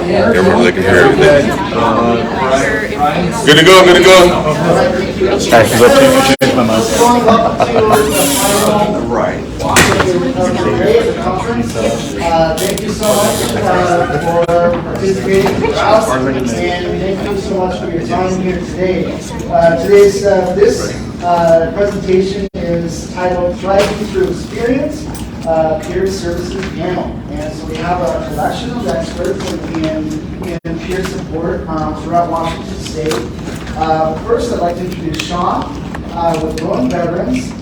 Everyone they can hear everything. Good to go, good to go. Actually, let's change my mind. Right. Thank you so much for participating in the house, and thank you so much for your time here today. This presentation is titled Thriving Through Experience, Peer Services Panel. And so we have a collection of experts in peer support throughout Washington State. First, I'd like to introduce Sean with Growing Veterans.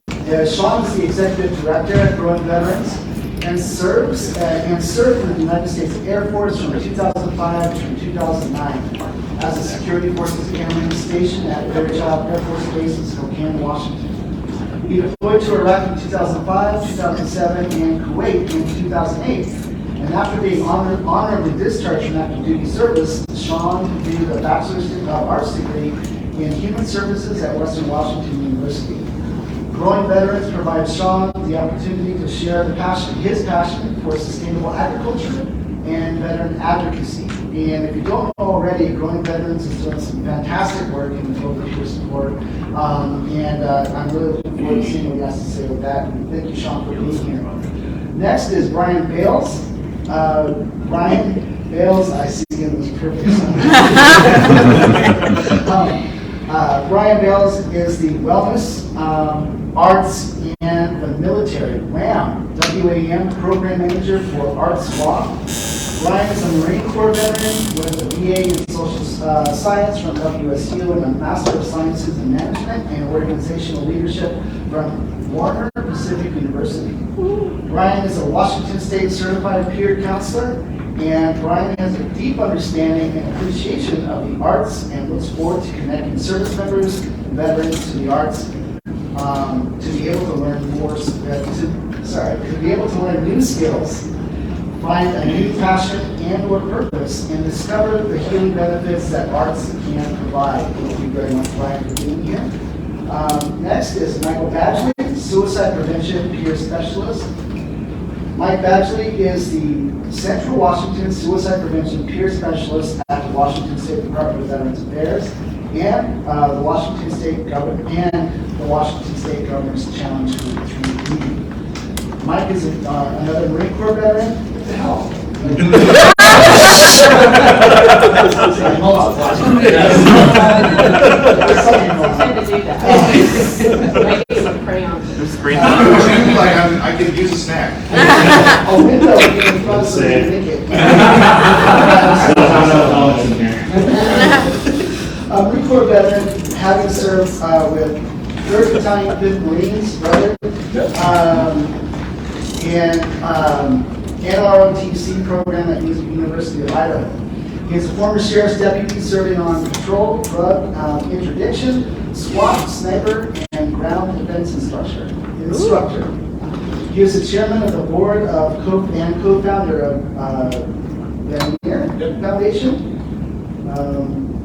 Sean is the Executive Director at Growing Veterans and served in the United States Air Force from 2005 to 2009 as a security forces airman stationed at Vetcorp Air Force Base in Spokane, Washington. He deployed to Iraq in 2005, 2007, and Kuwait in 2008. And after being honorably discharged from active duty service, Sean completed a Bachelor's of Arts degree in Human Services at Western Washington University. Growing Veterans provides Sean the opportunity to share his passion for sustainable agriculture and veteran advocacy. And if you don't know already, Growing Veterans is doing some fantastic work in the field of peer support. And I'm really looking forward to seeing what he has to say with that. And thank you, Sean, for being here. Next is Brian Bales. Brian Bales, I see him as perfect. Brian Bales is the Wellness, Arts, and the Military WAM Program Manager for Arts Law. Brian is a Marine Corps veteran with a BA in Social Science from WSU and a Master of Sciences in Management and Organizational Leadership from Warner Pacific University. Brian is a Washington State Certified Peer Counselor, and Brian has a deep understanding and appreciation of the arts and looks forward to connecting service members and veterans to the arts to be able to learn new skills, find a new passion and or purpose, and discover the healing benefits that arts can provide. Thank you very much, Brian, for being here. Next is Michael Badgley, Suicide Prevention Peer Specialist. Mike Badgley is the Central Washington Suicide Prevention Peer Specialist at the Washington State Department of Veterans Affairs and the Washington State Governor's Challenge for Treaty. Mike is another Marine Corps veteran. What the hell? I could use a snack. A window in front so you make it. A Marine Corps veteran, having served with 3rd Battalion 5th Marines, brother, and NROTC program at University of Idaho. He is a former sheriff's deputy serving on patrol, drug interdiction, SWAT, sniper, and ground defense instructor. He is the chairman of the board of and co-founder of Veterinary Foundation,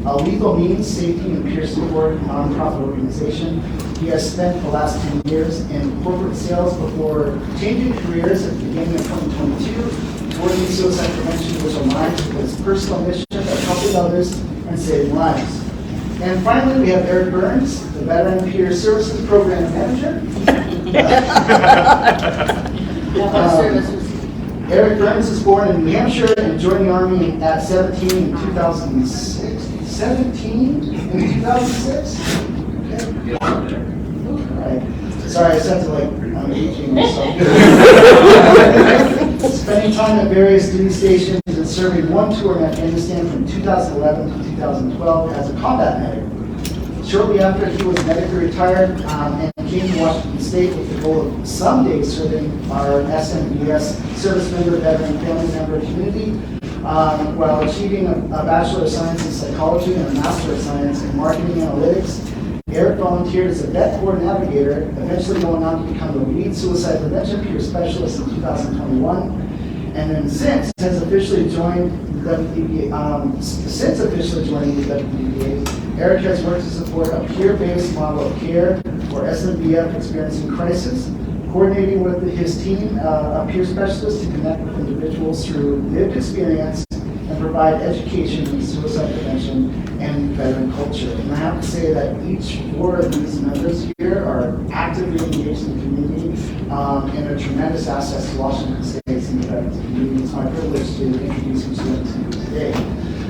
a legal means, safety, and peer support nonprofit organization. He has spent the last 10 years in corporate sales before changing careers at the beginning of 2022 toward suicide prevention, which aligns with his personal mission of helping others and saving lives. And finally, we have Eric Burns, the Veteran Peer Services Program Manager. Eric Burns was born in New Hampshire and joined the Army at 17 in 2006. 17 in 2006? Okay. All right. Sorry, I said to I'm aging myself. Spending time at various duty stations and serving one tour in Afghanistan from 2011 to 2012 as a combat medic. Shortly after, he was medically retired and came to Washington State with the goal of someday serving our SMBS service member, veteran, family member community, while achieving a Bachelor of Science in Psychology and a Master of Science in Marketing Analytics. Eric volunteered as a Vetcorp navigator, eventually going on to become the lead suicide prevention peer specialist in 2021. And then since officially joined the WPA, Eric has worked to support a peer-based model of care for SMBF experiencing crisis, coordinating with his team of peer specialists to connect with individuals through lived experience and to provide education in suicide prevention and veteran culture. And I have to say that each four of these members here are actively engaged in the community and are tremendous assets to Washington State's and the veterans community. It's my privilege to introduce each of them to you today.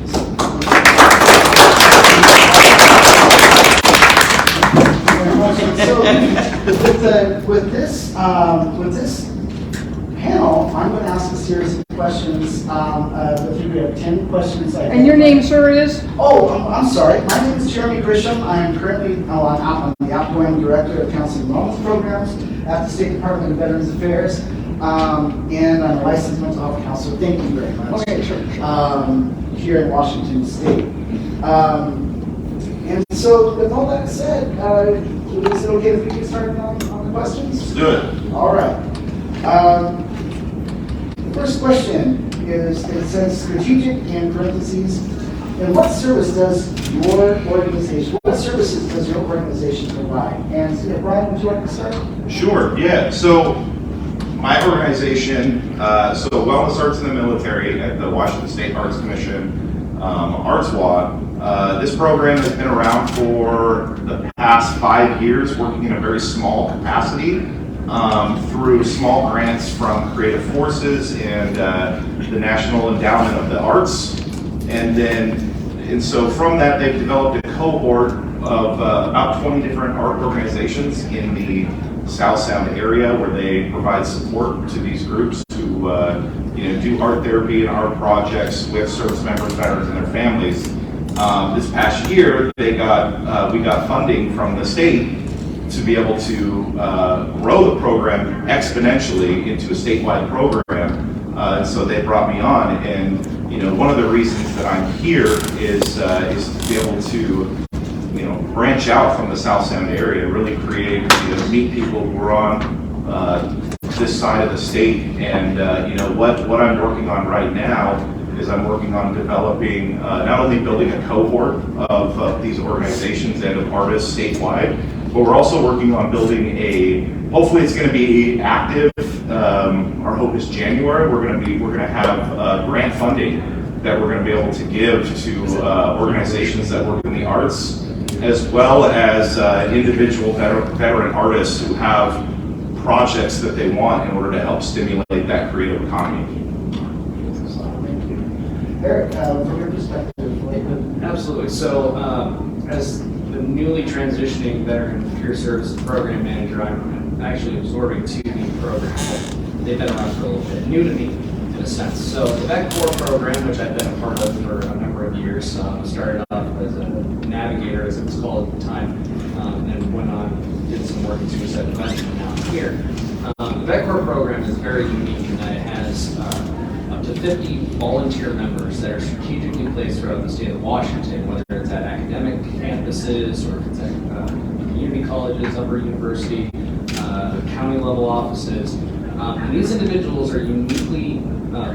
So with this panel, I'm going to ask a series of questions. I think we have 10 questions. And your name, sir, is? Oh, I'm sorry. My name is Jeremy Grisham. I am currently I'm the outgoing director of counseling and wellness programs at the State Department of Veterans Affairs, and I'm a licensed mental health counselor. Thank you very much. Okay, sure. Here in Washington State. And so, with all that said, is it okay if we get started on the questions? Let's do it. All right. The first question is, it says strategic in parentheses, and what service does your organization, what services does your organization provide? And Brian, would you like to start? Sure, yeah. So my organization, so Wellness Arts in the Military at the Washington State Arts Commission, ArtsWA. This program has been around for the past 5 years, working in a very small capacity through small grants from Creative Forces and the National Endowment of the Arts. And so from that, they've developed a cohort of about 20 different art organizations in the South Sound area, where they provide support to these groups to do art therapy and art projects with service members, veterans, and their families. This past year, we got funding from the state to be able to grow the program exponentially into a statewide program. And so they brought me on, and one of the reasons that I'm here is to be able to branch out from the South Sound area, really create, meet people who are on this side of the state. And what I'm working on right now is I'm working on developing, not only building a cohort of these organizations and of artists statewide, but we're also working on building hopefully it's going to be active. Our hope is January. We're going to have grant funding that we're going to be able to give to organizations that work in the arts, as well as individual veteran artists who have projects that they want in order to help stimulate that creative economy. Eric, from your perspective, Absolutely. So, as the newly transitioning veteran peer services program manager, I'm actually absorbing 2 new programs. They've been around for a little bit, new to me in a sense. So, the Vetcorp Program, which I've been a part of for a number of years, started off as a navigator, as it was called at the time, and went on, did some work in suicide prevention, and now I'm here. The Vetcorp Program is very unique in that it has up to 50 volunteer members that are strategically placed throughout the state of Washington, whether it's at academic campuses or if it's at community colleges, upper university, county level offices. And these individuals are uniquely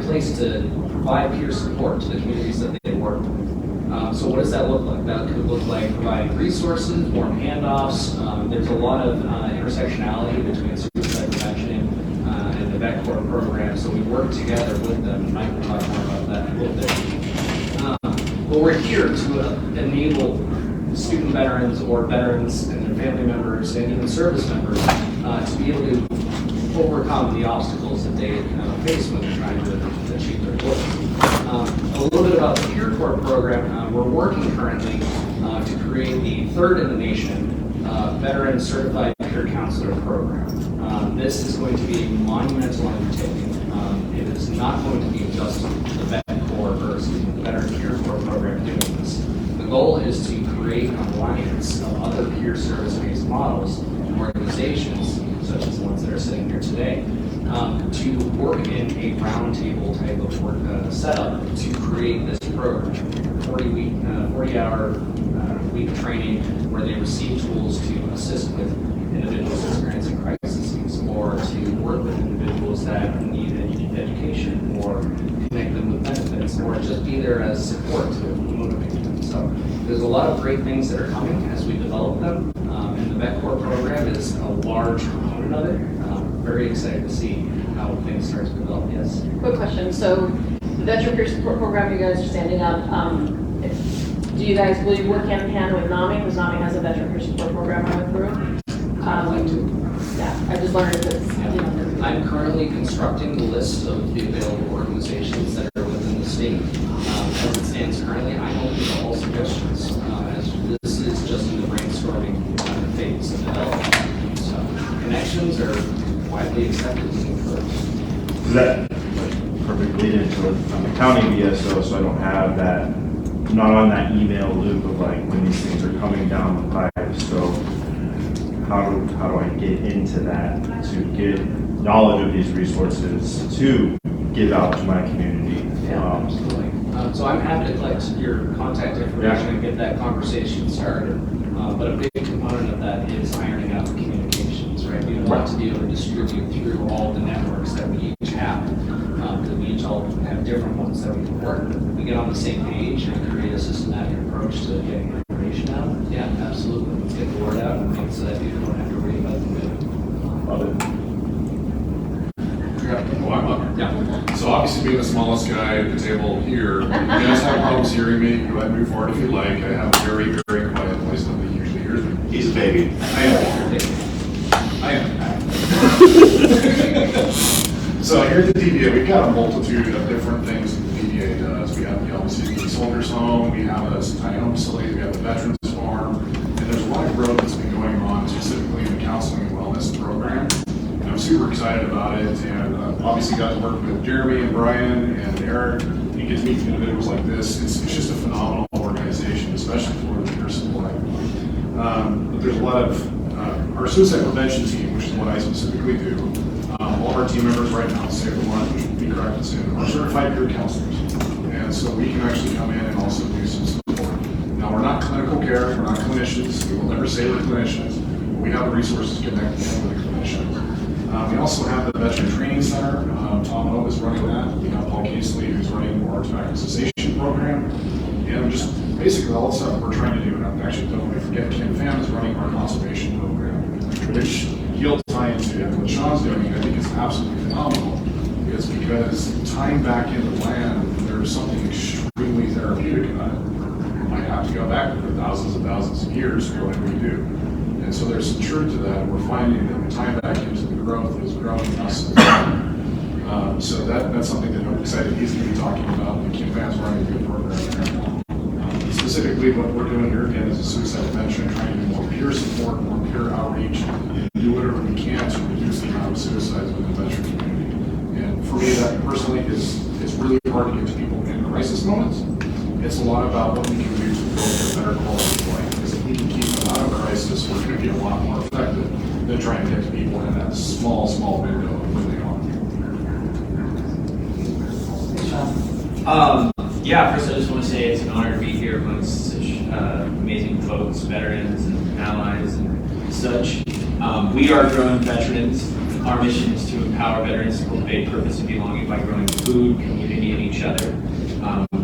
placed to provide peer support to the communities that they work with. So what does that look like? That could look like providing resources, warm handoffs. There's a lot of intersectionality between suicide prevention and the Vetcorp program, so we work together with them, and Mike will talk more about that in a little bit. But we're here to enable student veterans or veterans and their family members and even service members to be able to overcome the obstacles that they face when they're trying to achieve their goals. A little bit about the PeerCorps program. We're working currently to create the 3rd in the nation Veteran Certified Peer Counselor Program. This is going to be a monumental undertaking. It is not going to be just the Veteran PeerCorps program doing this. The goal is to create an alliance of other peer service-based models and organizations, such as the ones that are sitting here today, to work in a roundtable type of work setup to create this program. 40-hour week training where they receive tools to assist with individuals experiencing crises, or to work with individuals that need education, or connect them with benefits, or just be there as support to motivate them. So there's a lot of great things that are coming as we develop them, and the Vetcorp program is a large component of it. Very excited to see how things start to develop. Yes. Quick question. So the Veteran Peer Support Program you guys are standing up, do you guys, will you work hand in hand with NAMI? Because NAMI has a Veteran Peer Support Program I went through. I'd like to. Yeah, I just wondered if it's, you know. I'm currently constructing the list of the available organizations that are within the state. As it stands currently, I'm open to all suggestions, as this is just in the brainstorming phase of development. So connections are widely accepted and encouraged. Is that perfect lead into it? I'm a county VSO, so I don't have that, not on that email loop of like when these things are coming down the pipe. So how do I get into that to get knowledge of these resources to give out to my community? Absolutely. So I'm happy to collect your contact information and get that conversation started. But a big component of that is ironing out the communications, right? We want to be able to distribute through all the networks that we each have, because we each all have different ones that we can work with. We get on the same page and create a systematic approach to getting information out. Yeah, absolutely. Let's get the word out and make it so that people don't have to worry about the video. Love it. Oh, I'm up. Yeah. So obviously being the smallest guy at the table here, you guys have problems hearing me. Go ahead and move forward if you like. I have a very, very quiet voice. Nobody usually hears me. He's a baby. I am. So here at the DVA, we've got a multitude of different things that the DVA does. We have the LCD Soldiers Home, we have a tiny home facility, we have the Veterans Farm, and there's a lot of growth that's been going on specifically in the counseling and wellness program. And I'm super excited about it, and obviously got to work with Jeremy and Brian and Eric. You get to meet individuals like this. It's just a phenomenal organization, especially for the peer support. But there's a lot of our suicide prevention team, which is what I specifically do. All of our team members right now, save the one, which would be correct to say, are certified peer counselors. And so we can actually come in and also do some support. Now, we're not clinical care, we're not clinicians, we will never say we're clinicians, but we have the resources to connect with the clinicians. We also have the Veteran Training Center. Tom Hope is running that. We have Paul Casely, who's running our tobacco cessation program. And just basically all the stuff we're trying to do, and I'm actually don't forget, Ken Pham is running our conservation program, which he'll tie into what Sean's doing. I think it's absolutely phenomenal. It's because tying back into land, there's something extremely therapeutic about it. You might have to go back for thousands and thousands of years for what we do. And so there's some truth to that. We're finding that the time back into the growth is growing us. So that's something that I'm excited he's going to be talking about. And Kim Pham's running a good program there. Specifically, what we're doing here again is a suicide prevention, trying to do more peer support, more peer outreach, and do whatever we can to reduce the amount of suicides within the veteran community. And for me, that personally it's really hard to get to people in crisis moments. It's a lot about what we can do to build a better quality of life. Because if we can keep them out of crisis, we're going to be a lot more effective than trying to get to people in that small window of when they are. Yeah, first I just want to say it's an honor to be here amongst such amazing folks, veterans and allies and such. We are growing veterans. Our mission is to empower veterans to cultivate purpose and belonging by growing food, community, and each other.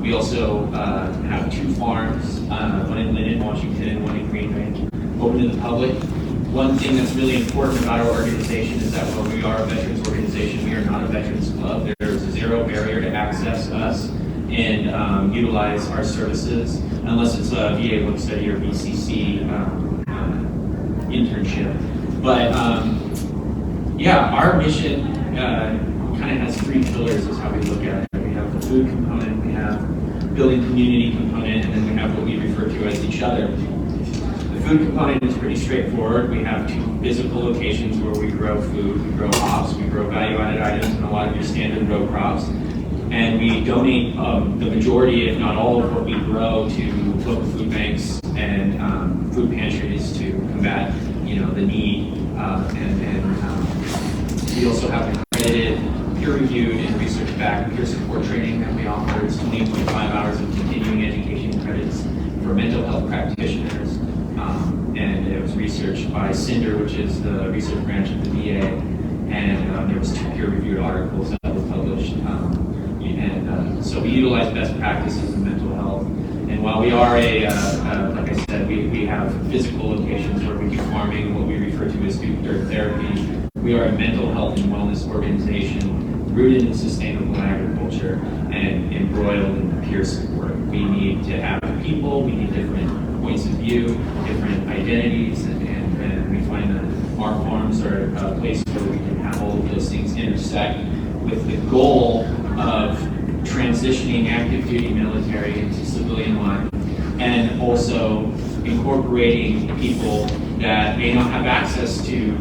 We also have 2 farms, one in Linden, Washington, and one in Green Bank, open to the public. One thing that's really important about our organization is that while we are a veterans organization, we are not a veterans club. There's zero barrier to access us and utilize our services, unless it's a VA work study or VCC internship. But yeah, our mission kind of has 3 pillars is how we look at it. We have the food component, we have building community component, and then we have what we refer to as each other. The food component is pretty straightforward. We have 2 physical locations where we grow food, we grow hops, we grow value-added items, and a lot of your standard row crops. And we donate the majority, if not all, of what we grow to local food banks and food pantries to combat, the need. We also have accredited, peer-reviewed, and research-backed peer support training that we offer. It's 20.5 hours of continuing education credits for mental health practitioners. And it was researched by Cinder, which is the research branch of the VA. And there was 2 peer-reviewed articles that were published. So we utilize best practices in mental health. And while we are like I said, we have physical locations where we do farming, what we refer to as food dirt therapy. We are a mental health and wellness organization rooted in sustainable agriculture and embroiled in peer support. We need to have people, we need different points of view, different identities, and we find that our farms are a place where we can have all of those things intersect with the goal of transitioning active duty military into civilian life, and also incorporating people that may not have access to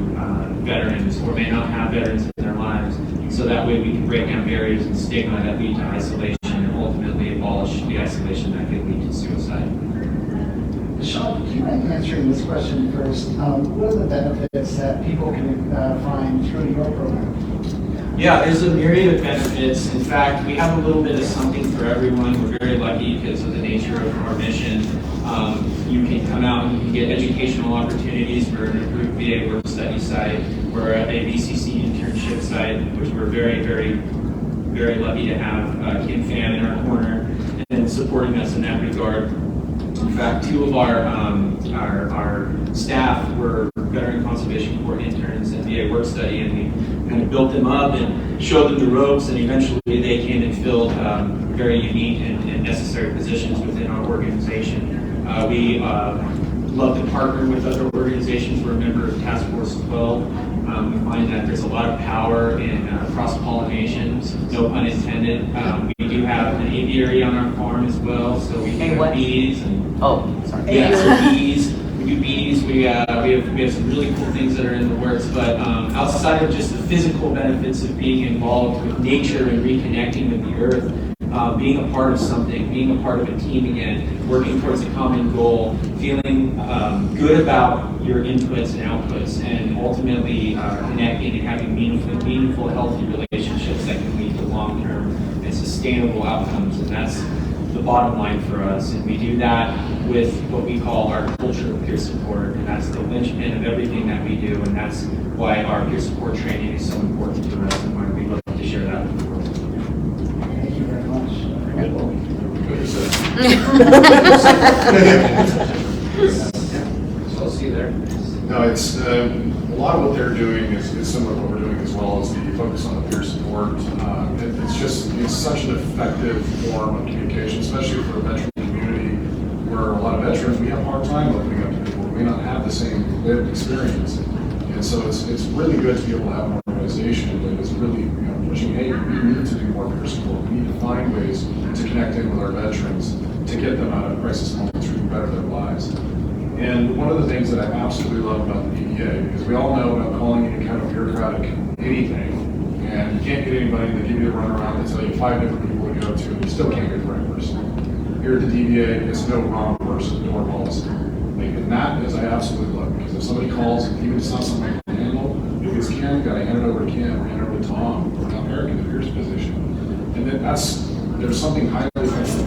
veterans or may not have veterans in their lives, so that way we can break down barriers and stigma that lead to isolation and ultimately abolish the isolation that could lead to suicide. Sean, do you mind answering this question first? What are the benefits that people can find through your program? Yeah, there's a myriad of benefits. In fact, we have a little bit of something for everyone. We're very lucky because of the nature of our mission. You can come out and you can get educational opportunities. We're an approved VA work study site. We're a VCC internship site, which we're very, very, very lucky to have Kim Pham in our corner and supporting us in that regard. In fact, two of our staff were Veteran Conservation Corps interns in VA work study, and we kind of built them up and showed them the ropes, and eventually they came and filled very unique and necessary positions within our organization. We love to partner with other organizations. We're a member of Task Force 12. We find that there's a lot of power in cross-pollination, no pun intended. We do have an aviary on our farm as well, so we do have bees. Yeah, so bees. We do bees. We have some really cool things that are in the works. But outside of just the physical benefits of being involved with nature and reconnecting with the earth, being a part of something, being a part of a team again, working towards a common goal, feeling good about your inputs and outputs, and ultimately connecting and having meaningful, healthy relationships that can lead to long-term and sustainable outcomes. And that's the bottom line for us. And we do that with what we call our culture of peer support, and that's the linchpin of everything that we do, and that's why our peer support training is so important to us, and why we love to share that with the world. Thank you very much. So I'll see you there. No, it's a lot of what they're doing is similar to what we're doing, as well as the focus on the peer support. It's such an effective form of communication, especially for the veteran community, where a lot of veterans, we have a hard time opening up to people who may not have the same lived experience. And so it's really good to be able to have an organization that is really pushing, hey, we need to do more peer support. We need to find ways to connect in with our veterans to get them out of crisis moments to better their lives. And one of the things that I absolutely love about the PDA, because we all know about calling any kind of bureaucratic anything, and you can't get anybody to give you the runaround to tell you 5 different people to go to, and you still can't get the right person. Here at the DVA, it's no wrong person, door policy. And that is I absolutely love, because if somebody calls, even if it's not something I can handle, if it's Kim, gotta hand it over to Kim, or hand it over to Tom, or now Eric in the peer's position. And then there's something highly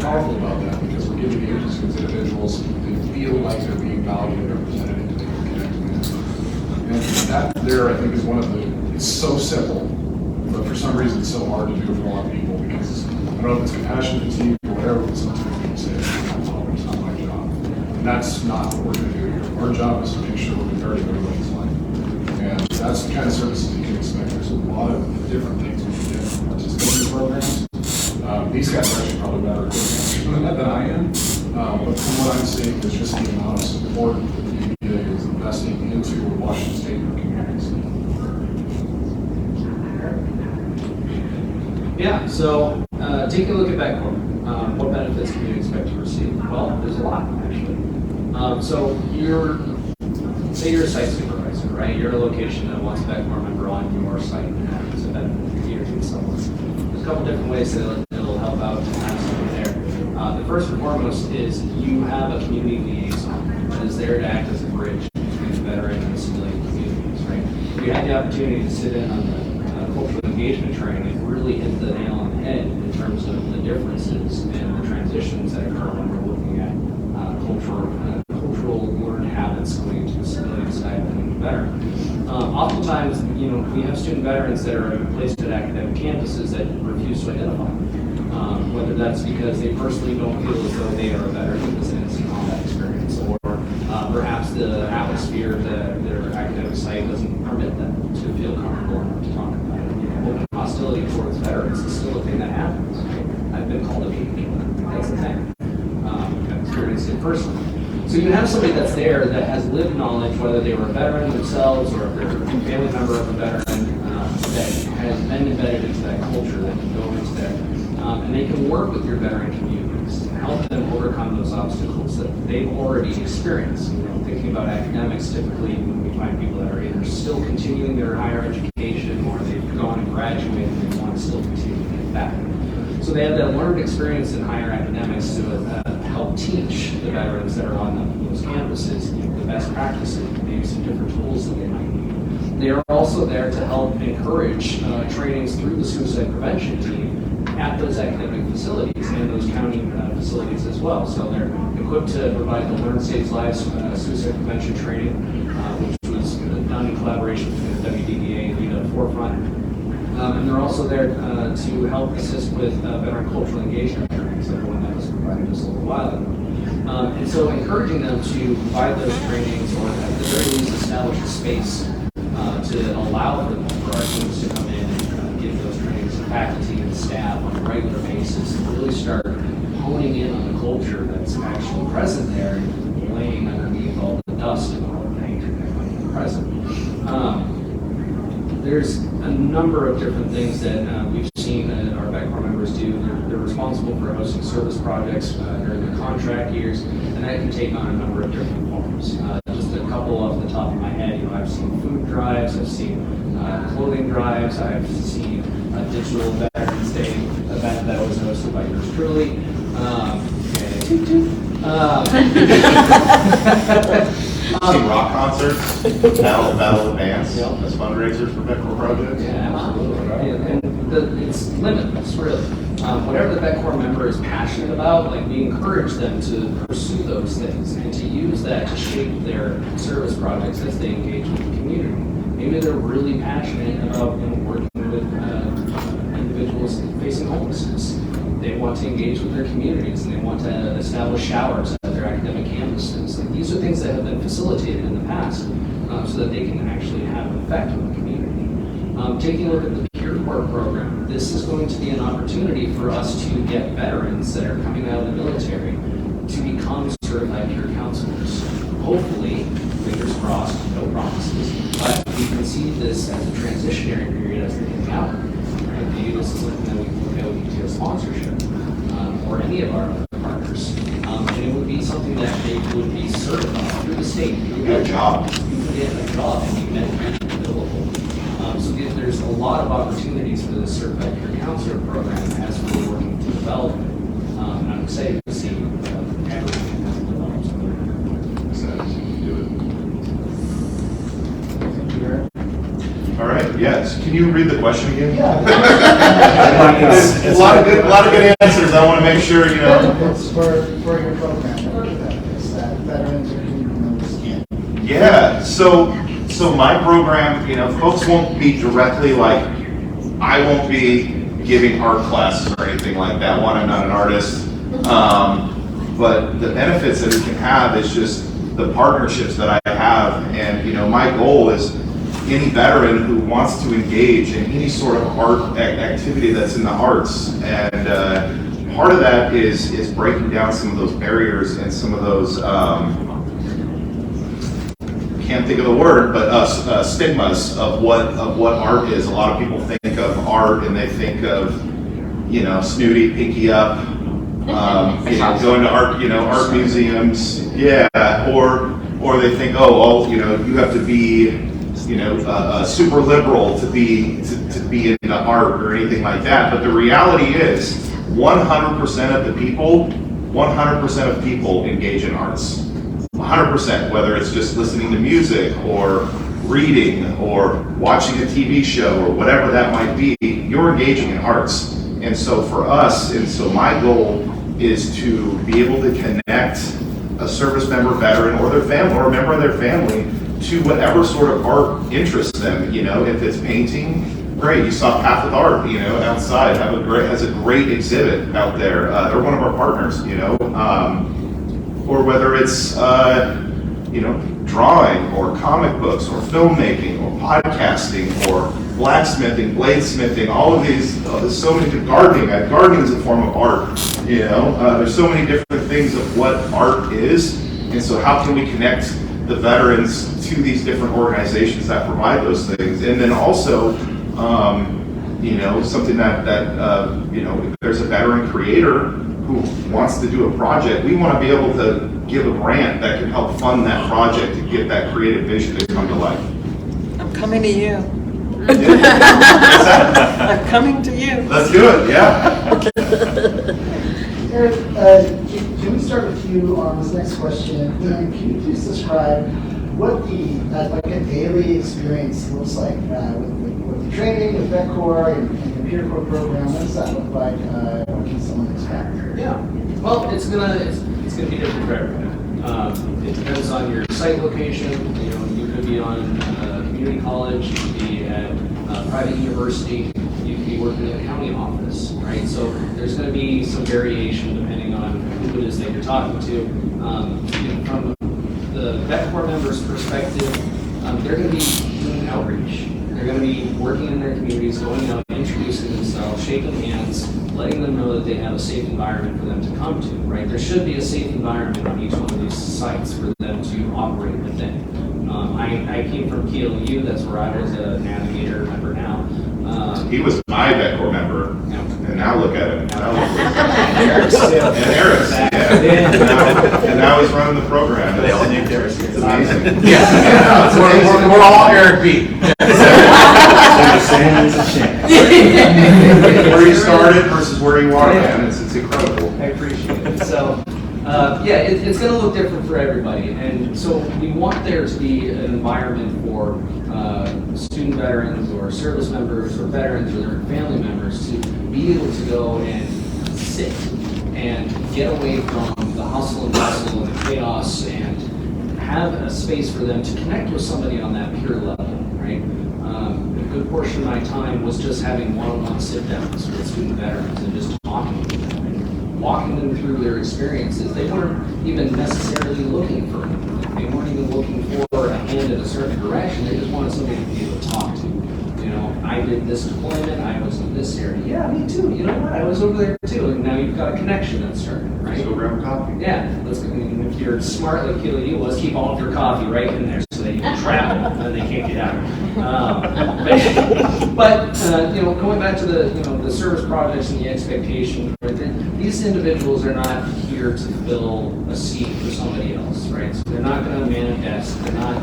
powerful about that, because we're giving the agency these individuals, they feel like they're being valued and represented, and they can connect with. And that there, I think, is one of the, it's so simple, but for some reason it's so hard to do for a lot of people, because I don't know if it's compassion fatigue or whatever, but sometimes people say, it's not my job. And that's not what we're going to do here. Our job is to make sure we're preparing everybody's life. And that's the kind of services you can expect. There's a lot of different things we can do. Participation programs. These guys are actually probably better equipped than I am. But from what I'm seeing, there's just the amount of support that the PBA is investing into Washington State and our communities. Yeah, so taking a look at Vetcorp, what benefits can you expect to receive? Well, there's a lot, actually. So say you're a site supervisor, right? You're a location that wants a Vetcorp member on your site, and it's a benefit for you to someone. There's a couple different ways that it'll help out to have someone there. The first and foremost is you have a community liaison that is there to act as a bridge between the veteran and the civilian communities, right? You had the opportunity to sit in on the cultural engagement training and really hit the nail on the head in terms of the differences and the transitions that occur when we're looking at cultural learned habits going into the civilian side of the veteran. Oftentimes, we have student veterans that are placed at academic campuses that refuse to identify. Whether that's because they personally don't feel as though they are a veteran because they didn't see all that experience, or perhaps the atmosphere of their academic site doesn't permit them to feel comfortable enough to talk about it. Open hostility towards veterans personally. So you have somebody that's there that has lived knowledge, whether they were a veteran themselves or if they're a family member of a veteran, that has been embedded into that culture, that can go into there. And they can work with your veteran communities and help them overcome those obstacles that they've already experienced. Thinking about academics, typically when we find people that are either still continuing their higher education or they've gone and graduated and they want to still continue to get back. So they have that learned experience in higher academics to help teach the veterans that are on those campuses the best practices, maybe some different tools that they might need. They are also there to help encourage trainings through the suicide prevention team at those academic facilities and those county facilities as well. So they're equipped to provide the Learn Saves Lives suicide prevention training, which was done in collaboration with the WDBA and the Forefront. And they're also there to help assist with veteran cultural engagement trainings, like the one that was provided just a little while ago. And so encouraging them to provide those trainings or at the very least establish a space to allow for our teams to come in and give those trainings to faculty and staff on a regular basis and really start honing in on the culture that's actually present there and laying underneath all the dust and all the danger that might be present. There's a number of different things that we've seen that our Vetcorp members do. They're responsible for hosting service projects during their contract years, and that can take on a number of different forms. Just a couple off the top of my head, I've seen food drives, I've seen clothing drives, I've seen a digital Veterans Day event that was hosted by yours truly. Seen rock concerts, battle bands, as fundraisers for Vetcorp projects. Yeah, absolutely. And it's limitless, really. Whatever the Vetcorp member is passionate about, like we encourage them to pursue those things and to use that to shape their service projects as they engage with the community. Maybe they're really passionate about working with individuals facing homelessness. They want to engage with their communities and they want to establish showers at their academic campuses. Like, these are things that have been facilitated in the past so that they can actually have an effect on the community. Taking a look at the Vetcorp Program, this is going to be an opportunity for us to get veterans that are coming out of the military to become certified peer counselors. Hopefully, fingers crossed, no promises, but we can see this as a transitionary period as they're getting out. Right? Maybe this is something that we can look at to a sponsorship or any of our other partners. And it would be something that they would be certified through the state. Good job. You could get a job and be medically billable. So there's a lot of opportunities for this certified peer counselor program as we're working to develop it. And I'm excited to see everything that's developed. All right, yes. Can you read the question again? Yeah. It's a lot of good answers. I want to make sure, It's for your program. It's that veterans or community members can. Yeah, so my program, folks won't be directly like, I won't be giving art classes or anything like that. One, I'm not an artist. But the benefits that we can have is just the partnerships that I have. And, my goal is any veteran who wants to engage in any sort of art activity that's in the arts. And part of that is breaking down some of those barriers and some of those, can't think of the word, but stigmas of what art is. A lot of people think of art and they think of, snooty, pinky up, going to art museums, or they think, you have to be, super liberal to be into art or anything like that. But the reality is, 100% of people engage in arts. 100%, whether it's just listening to music or reading or watching a TV show or whatever that might be, you're engaging in arts. And so for us, my goal is to be able to connect a service member, veteran, or their family, or a member of their family to whatever sort of art interests them. If it's painting, great. You saw Path with Art, outside, has a great exhibit out there. They're one of our partners, or whether it's, drawing or comic books or filmmaking or podcasting or blacksmithing, bladesmithing, all of these, there's so many, gardening is a form of art, there's so many different things of what art is. And so how can we connect the veterans to these different organizations that provide those things? And then also, you know, something that you know, if there's a veteran creator who wants to do a project, we want to be able to give a grant that can help fund that project to get that creative vision to come to life. I'm coming to you. Yeah. I'm coming to you. Let's do it, yeah. Eric, can we start with you on this next question? And can you please describe what the like a daily experience looks like with the training, with Vetcorp and the Vetcorp Program? What does that look like? What can someone expect? Yeah, well, it's gonna be different for everyone. It depends on your site location. You know, you could be on community college, you could be at a private university, you could be working in a county office, right? So there's going to be some variation depending on who it is that you're talking to. You know, from the Vetcorp members' perspective, they're going to be doing outreach. They're going to be working in their communities, going out, introducing themselves, shaking hands, letting them know that they have a safe environment for them to come to, right? There should be a safe environment on each one of these sites for them to operate within. I came from KLU, that's where I was a navigator member now. He was my Vetcorp member, Yeah. and now look at him. Now look And Eric's too. and Eric's, yeah. And now he's running the program. They all named Eric. It's amazing. Yeah. We're all Eric B. Where you started versus where you are, man, it's incredible. I appreciate it. So, yeah, it's going to look different for everybody. And so we want there to be an environment for student veterans or service members or veterans or their family members to be able to go and sit and get away from the hustle and bustle and the chaos and have a space for them to connect with somebody on that peer level, right? A good portion of my time was just having one-on-one sit-downs with student veterans and just talking with them and walking them through their experiences. They weren't even necessarily looking for anything. They weren't even looking for a hand in a certain direction. They just wanted somebody to be able to talk to. You know, I did this deployment, I was in this area. Yeah, me too. You know what? I was over there too. And now you've got a connection that's starting, right? Let's go grab a coffee. Yeah, let's go. And if you're smart like Keely was, keep all of your coffee right in there so that you can travel and they can't get out. But you know, going back to the service projects and the expectation, right, these individuals are not here to fill a seat for somebody else, right? So they're not going to man a desk. They're not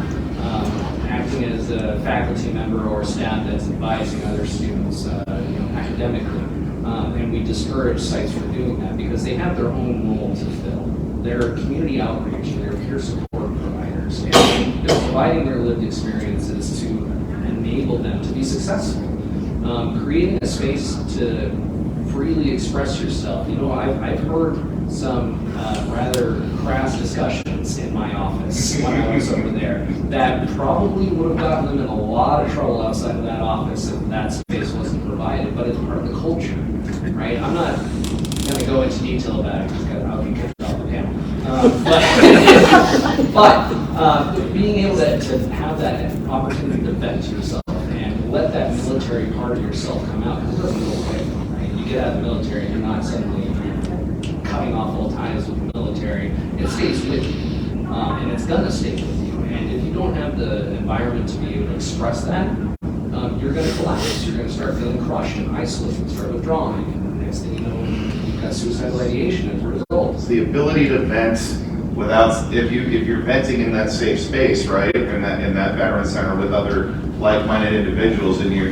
acting as a faculty member or staff that's advising other students, academically. And we discourage sites from doing that because they have their own role to fill. They're community outreach, they're peer support providers, and they're providing their lived experiences to enable them to be successful. Creating a space to freely express yourself. You know, I've heard some rather crass discussions in my office when I was over there that probably would have gotten them in a lot of trouble outside of that office if that space wasn't provided, but it's part of the culture, right? I'm not going to go into detail about it because I'll be kicked off the panel. But being able to have that opportunity to vent yourself and let that military part of yourself come out, because it doesn't go away, right? You get out of the military and you're not suddenly cutting off all ties with the military. It stays with you, and it's going to stay with you. And if you don't have the environment to be able to express that, you're going to collapse. You're going to start feeling crushed and isolated, start withdrawing. And the next thing you know, you've got suicidal ideation as a result. It's the ability to vent without, if you're venting in that safe space, right, in that veteran center with other like-minded individuals, and you're,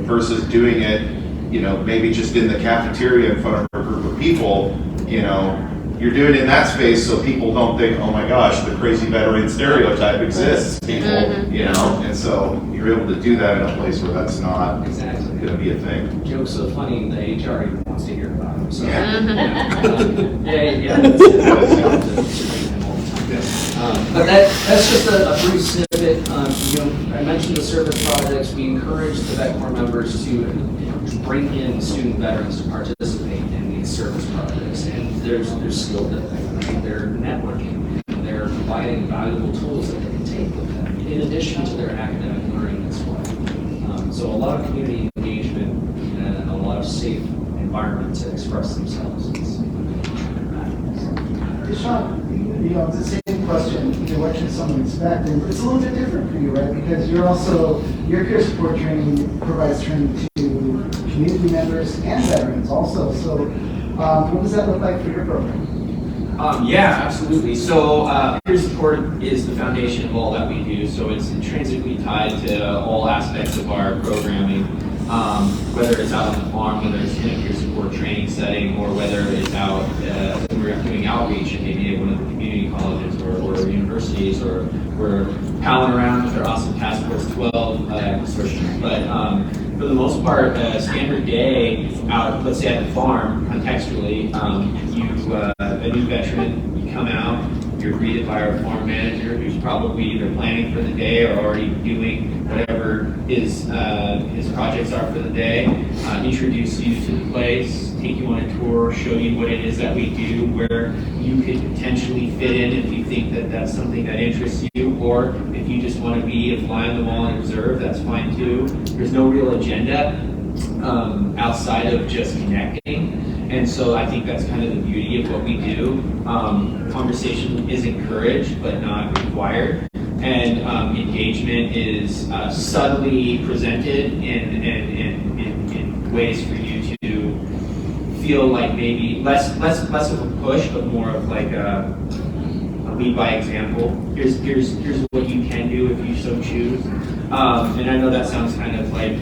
versus doing it, maybe just in the cafeteria in front of a group of people, you're doing it in that space so people don't think, oh my gosh, the crazy veteran stereotype exists, people, and so you're able to do that in a place where that's not Exactly. going to be a thing. Joke's so funny, the HR even wants to hear about them. So, Yeah. But that's just a brief snippet. I mentioned the service projects. We encourage the Vetcorp members to bring in student veterans to participate in these service projects. And there's skill building, right? They're networking. They're providing valuable tools that they can take with them, in addition to their academic learning as well. So a lot of community engagement and a lot of safe environment to express themselves. Sean, it's the same question, what can someone expect? And it's a little bit different for you, right? Because your peer support training provides training to community members and veterans also. So what does that look like for your program? Yeah, absolutely. So peer support is the foundation of all that we do. So it's intrinsically tied to all aspects of our programming, whether it's out on the farm, whether it's in a peer support training setting, or whether it's out when we're doing outreach at maybe one of the community colleges or universities, or we're palling around with our awesome Task Force 12 consortium. But for the most part, a standard day out, let's say at the farm, contextually, a new veteran, you come out, you're greeted by our farm manager, who's probably either planning for the day or already doing whatever his projects are for the day, introduce you to the place, take you on a tour, show you what it is that we do, where you could potentially fit in if you think that that's something that interests you, or if you just want to be a fly on the wall and observe, that's fine too. There's no real agenda outside of just connecting. And so I think that's kind of the beauty of what we do. Conversation is encouraged, but not required. And engagement is subtly presented in ways for you to feel like maybe less of a push, but more of like a lead by example. Here's what you can do if you so choose. And I know that sounds kind of like,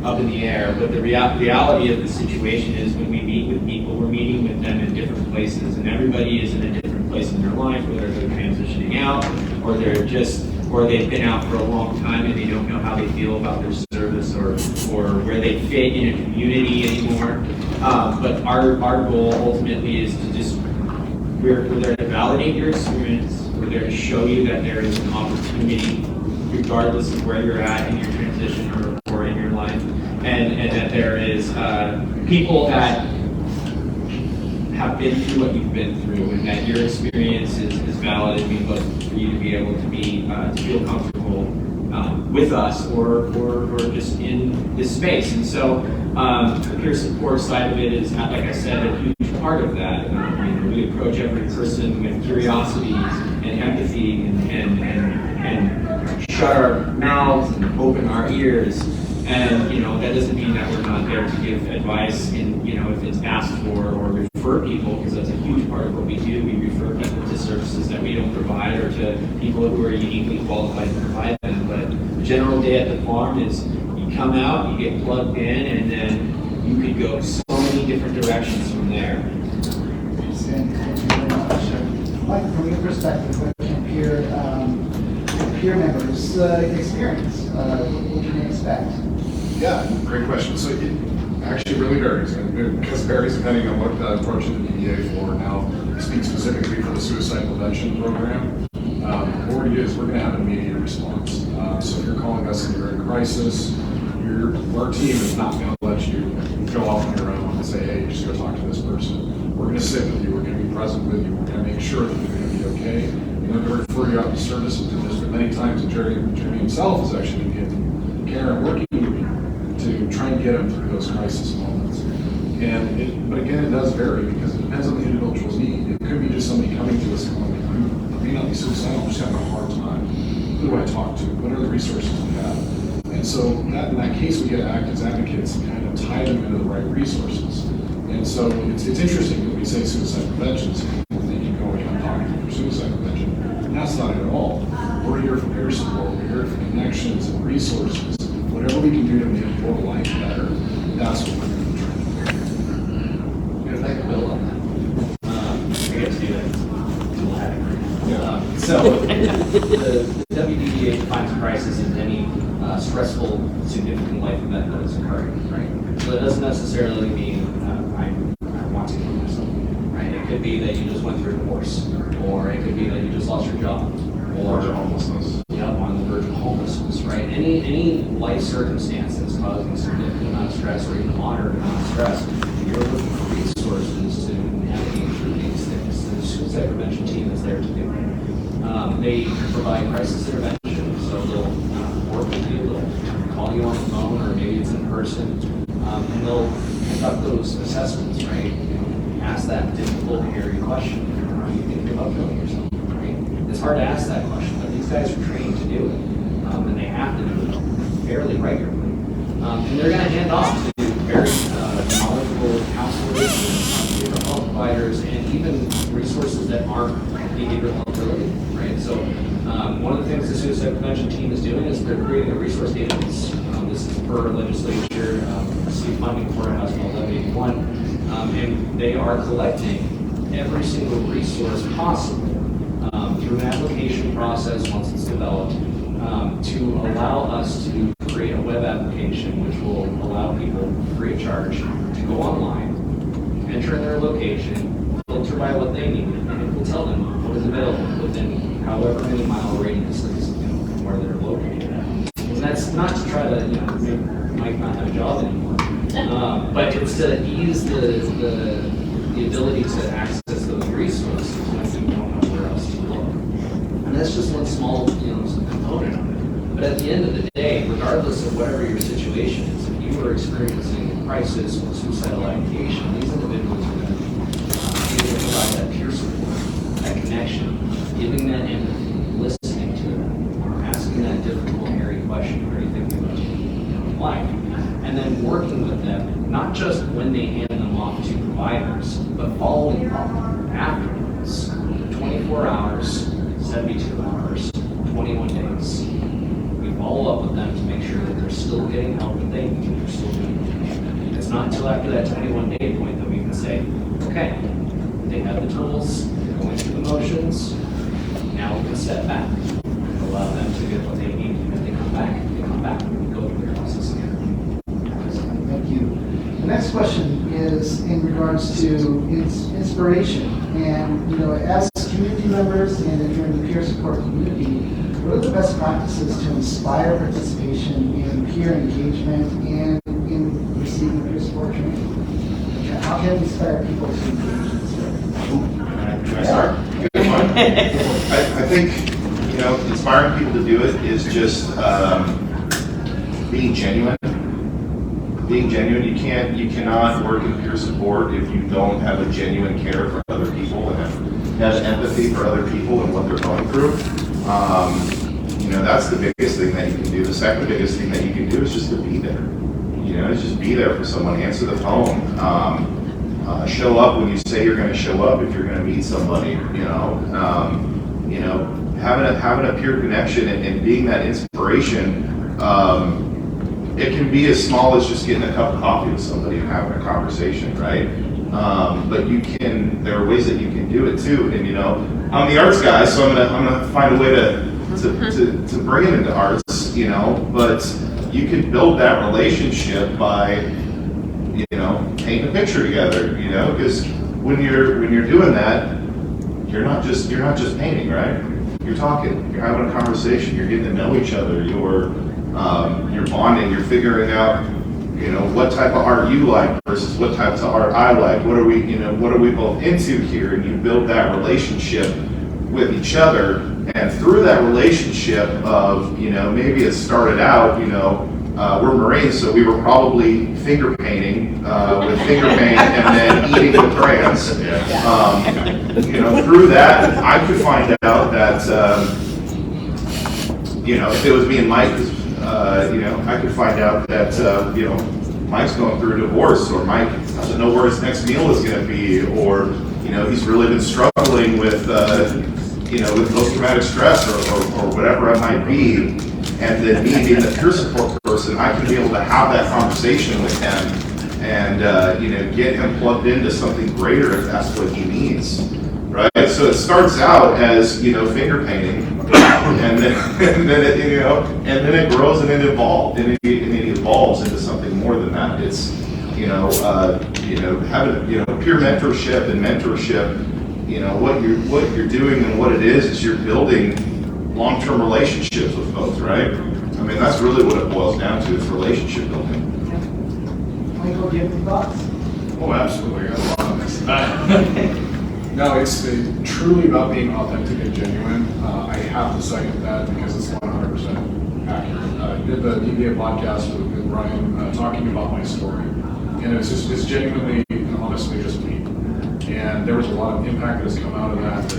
up in the air, but the reality of the situation is when we meet with people, we're meeting with them in different places, and everybody is in a different place in their life, whether they're transitioning out, or they've been out for a long time and they don't know how they feel about their service or where they fit in a community anymore. But our goal ultimately is to just, we're there to validate your experience, we're there to show you that there is an opportunity regardless of where you're at in your transition or in your life, and that there is people that have been through what you've been through, and that your experience is valid, and we'd love for you to be able to feel comfortable with us or just in this space. And so the peer support side of it is, like I said, a huge part of that. We approach every person with curiosity and empathy and shut our mouths and open our ears. And that doesn't mean that we're not there to give advice if it's asked for, or refer people, because that's a huge part of what we do. We refer people to services that we don't provide, or to people who are uniquely qualified to provide them. But the general day at the farm is you come out, you get plugged in, and then you could go so many different directions from there. Thank you very much. Mike, from your perspective, what can peer members experience? What can they expect? Yeah, great question. So it actually really varies, because it varies depending on what approach the PBA for. Now, speak specifically for the suicide prevention program. What we're going to do is we're going to have an immediate response. So if you're calling us and you're in a crisis, our team is not going to let you go off on your own and say, hey, just go talk to this person. We're going to sit with you. We're going to be present with you. We're going to make sure that you're going to be okay. And we're going to refer you out to services. And there's been many times that Jerry himself has actually been getting care and working with me to try and get them through those crisis moments. But again, it does vary, because it depends on the individual's need. It could be just somebody coming to us going, I may not be suicidal, I'm just having a hard time. Who do I talk to? What are the resources we have? And so in that case, we get to act as advocates and kind of tie them into the right resources. And so it's interesting that we say suicide prevention, so people think you go and I'm talking to you for suicide prevention. And that's not it at all. We're here for peer support, we're here for connections and resources. Whatever we can do to make your life better, that's what we're going to try to do. I'm going to thank Bill on that. I get to do that. So the WDBA defines crisis as any stressful, significant life event that is occurring, right? So that doesn't necessarily mean I want to kill myself, right? It could be that you just went through a divorce, or it could be that you just lost your job, or homelessness. Yeah, on the verge of homelessness, right? Any life circumstance that's causing a significant amount of stress, or even a moderate amount of stress, you're looking for resources to navigate through these things. The suicide prevention team is there to do it. They provide crisis intervention, so they'll work with you, they'll call you on the phone, or maybe it's in person, and they'll conduct those assessments, right? Ask that difficult, hairy question. about killing yourself, right? It's hard to ask that question, but these guys are trained to do it, and they have to do it fairly regularly. And they're going to hand off to very knowledgeable counselors, behavioral health providers, and even resources that aren't behavioral health related, right? So one of the things the suicide prevention team is doing is they're creating a resource database. This is per legislature, received funding for House Bill 1181, and they are collecting every single resource possible through an application process once it's developed to allow us to create a web application which will allow people free of charge to go online, enter in their location, filter by what they need, and it will tell them what is available within however many mile radius from where they're located at. And that's not to try to, make Mike not have a job anymore, but it's to ease the ability to access those resources when you don't know where else to look. And that's just one small, component of it. But at the end of the day, regardless of whatever your situation is, if you are experiencing a crisis or suicidal ideation, these individuals are going to be able to provide that peer support, that connection, giving that empathy, listening to them, asking that difficult, hairy question, what are you thinking about life? And then working with them, not just when they hand them off to providers, but following up afterwards. 24 hours, 72 hours, 21 days. We follow up with them to make sure that they're still getting help that they need, they're still doing it. It's not until after that 21-day point that we can say, okay, they have the tools, they're going through the motions, now we can step back, allow them to get what they need, and if they come back, we go through their process again. Thank you. The next question is in regards to inspiration. And, as community members and if you're in the peer support community, what are the best practices to inspire participation in peer engagement and in receiving peer support training? How can we inspire people to engage in this? Can I start? Good one. I think, inspiring people to do it is just being genuine. Being genuine, you cannot work in peer support if you don't have a genuine care for other people and have empathy for other people and what they're going through. That's the biggest thing that you can do. The second biggest thing that you can do is just to be there. Is just be there for someone. Answer the phone. Show up when you say you're going to show up if you're going to meet somebody. Having a peer connection and being that inspiration. It can be as small as just getting a cup of coffee with somebody and having a conversation, right? But there are ways that you can do it too. And I'm the arts guy, so I'm gonna find a way to bring it into arts, but you can build that relationship by, painting a picture together, because when you're doing that, you're not just painting, right? You're talking, you're having a conversation, you're getting to know each other, you're bonding, you're figuring out, what type of art you like versus what types of art I like. What are we both into here? And you build that relationship with each other. And through that relationship of, maybe it started out, we're Marines, so we were probably finger painting with finger paint and then eating with crayons. Through that, I could find out that, if it was me and Mike, I could find out that, Mike's going through a divorce, or Mike doesn't know where his next meal is going to be, or, he's really been struggling with, with post-traumatic stress or whatever it might be. And then me being the peer support person, I can be able to have that conversation with him and, get him plugged into something greater if that's what he needs. Right? So it starts out as, finger painting, and then it grows and it evolves, and it evolves into something more than that. It's, having, peer mentorship and mentorship, what you're doing and what it is you're building long-term relationships with folks, right? I mean, that's really what it boils down to, is relationship building. Michael, do you have any thoughts? Oh, absolutely. I got a lot on this. No, it's truly about being authentic and genuine. I have to second that because it's 100% accurate. I did the DBA podcast with Brian talking about my story. And it's genuinely and honestly just me. And there was a lot of impact that has come out of that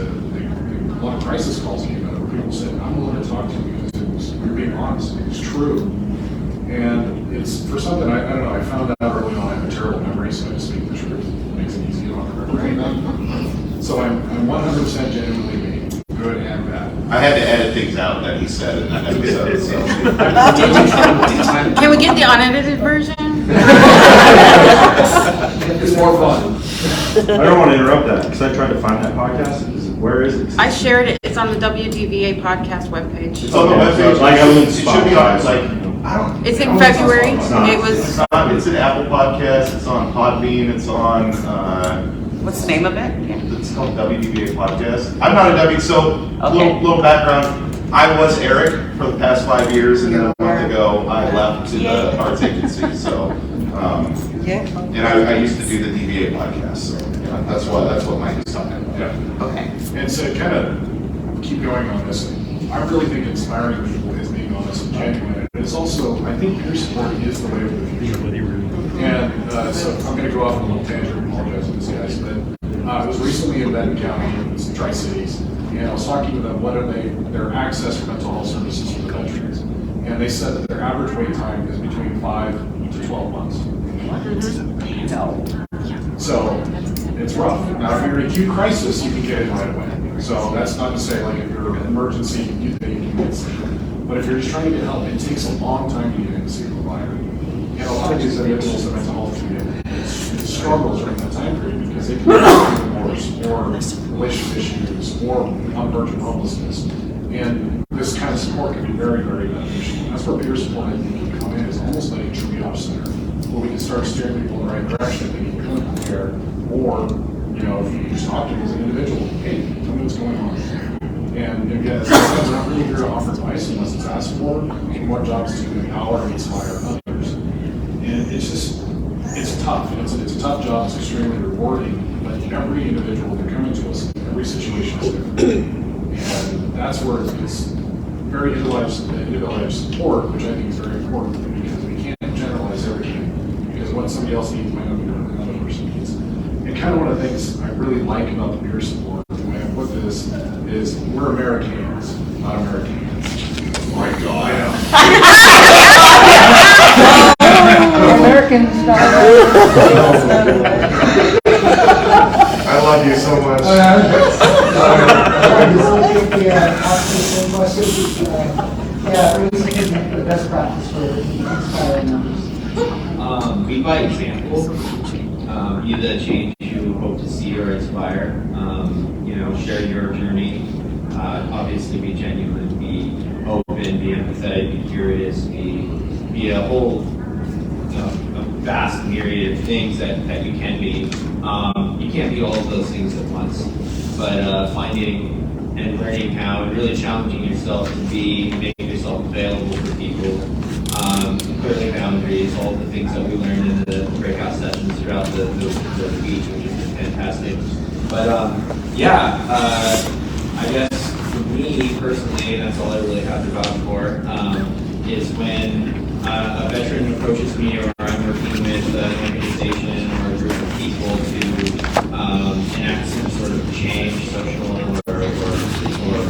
lot of crisis calls came out where people said, I'm willing to talk to you because you're being honest, it's true. And it's for something, I don't know, I found out early on I have a terrible memory, so I just speak the truth. It makes it easy to remember anything. So I'm 100% genuinely me, good and bad. I had to edit things out that he said in that episode, so. Can we get the unedited version? It's more fun. I don't want to interrupt that, because I tried to find that podcast. Where is it? I shared it. It's on the WDVA podcast webpage. It's on the webpage. Like, it should be on, It's in February. It was. It's an Apple podcast, it's on Podbean, it's on, What's the name of it? it's called WDBA Podcast. I'm not a W, so Okay. little background. I was Eric for the past 5 years, and then a month ago, I left to the arts agency, so, and I used to do the DBA podcast, so that's what Mike is talking about. Yeah. Okay. And so kind of keep going on this. I really think inspiring people is being honest and genuine. It's also, I think peer support is the way of the future. And so I'm going to go off on a little tangent, I apologize to these guys, but I was recently in Benton County, it's Tri-Cities, and I was talking to them, what are their access to mental health services for the veterans. And they said that their average wait time is between 5 to 12 months. So it's rough. Now, if you're in an acute crisis, you can get in right away. So that's not to say, like, if you're in an emergency, you think you can get sick. But if you're just trying to get help, it takes a long time to get in to see a provider. And a lot of these individuals in mental health it struggles during that time period because they can be divorce or relationship issues or on the verge of homelessness. And this kind of support can be very, very beneficial. That's where peer support, I think, can come in as almost like a triage center, where we can start steering people in the right direction if they need clinical care, or, you know, if you just talk to them as an individual, hey, tell me what's going on. And again, as I said, we're not really here to offer advice unless it's asked for. Our job is to empower and inspire others. And it's just, it's tough. It's a tough job. It's extremely rewarding. But every individual that comes to us, every situation is different. And that's where it's very individualized support, which I think is very important because we can't generalize everything. Because what somebody else needs might not be what another person needs. And kind of one of the things I really like about the peer support, the way I put this, is we're Americans, not Americans. Oh my God. American style. I love you so much. The best practice for inspiring numbers. Lead by example. Be the change you hope to see or inspire. You know, share your journey. Obviously, be genuine, be open, be empathetic, be curious, be a whole a vast myriad of things that you can be. You can't be all of those things at once, but finding and learning how and really challenging yourself to be, making yourself available for people, clearly boundaries, all the things that we learned in the breakout sessions throughout the week, which has been fantastic. But I guess for me personally, and that's all I really have to vouch for, is when a veteran approaches me or I'm working with an organization or a group of people to enact some sort of change, social or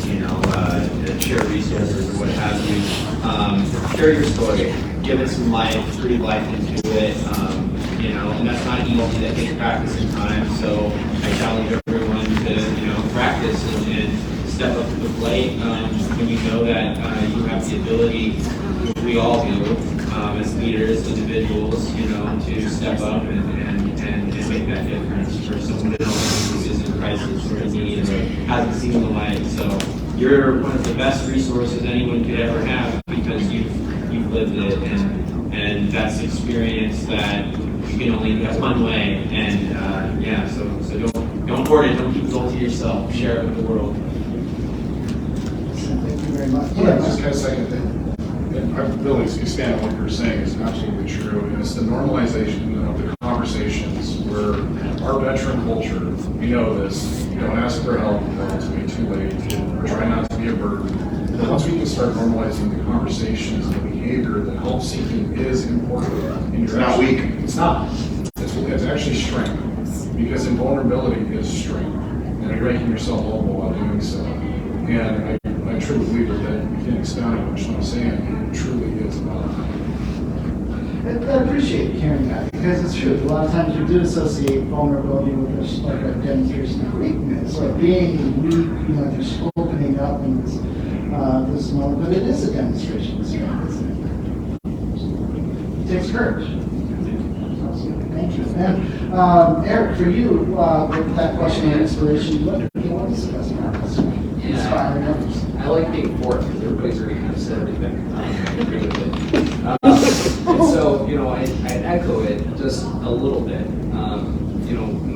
you know, share resources or what have you. Share your story, give it some life, breathe life into it. You know, and that's not easy. That takes practice and time. So I challenge everyone to, you know, practice and step up to the plate when you know that you have the ability, which we all do, as leaders, individuals, you know, to step up and make that difference for someone who is in crisis or in need or hasn't seen the light. So you're one of the best resources anyone could ever have because you've lived it and that's experience that you can only get one way. And so don't hoard it, don't keep it all to yourself. Share it with the world. Thank you very much. Yeah, just kind of second thing. I really stand on what you're saying is absolutely true. And it's the normalization of the conversations where our veteran culture, we know this, you don't ask for help until it's way too late, or try not to be a burden. But once we can start normalizing the conversations and the behavior, that help seeking is important. It's not weak. It's not. It's actually strength. Because invulnerability is strength. And you're making yourself vulnerable while doing so. And I truly believe that you can't expound on what I'm saying. It truly is about that. I appreciate hearing that, because it's true. A lot of times we do associate vulnerability with this, like a demonstration of weakness, or being weak, just opening up in this moment. But it is a demonstration of strength, isn't it? It takes courage. Thank you. And Eric, for you, with that question of inspiration, what do you discuss about this? Inspiring others. I like being fourth because everybody's already kind of said everything. I agree with it. And so, I echo it just a little bit.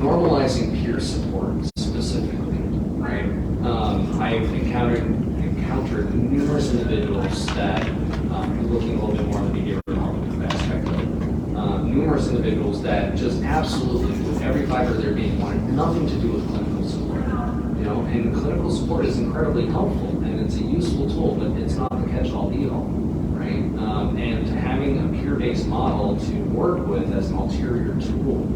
Normalizing peer support specifically, right? I've encountered numerous individuals that looking a little bit more on the behavioral aspect of it. Numerous individuals that just absolutely, with every fiber of their being, wanted nothing to do with clinical support. And clinical support is incredibly helpful, and it's a useful tool, but it's not the catch-all be-all, right? And having a peer-based model to work with as an ulterior tool.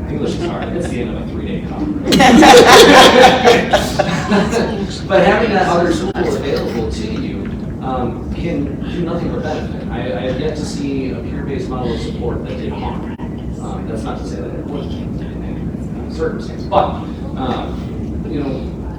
English is hard. It's the end of a 3-day conference. But having that other tool available to you can do nothing but benefit. I have yet to see a peer-based model of support that did harm. That's not to say that it wouldn't in any circumstance, but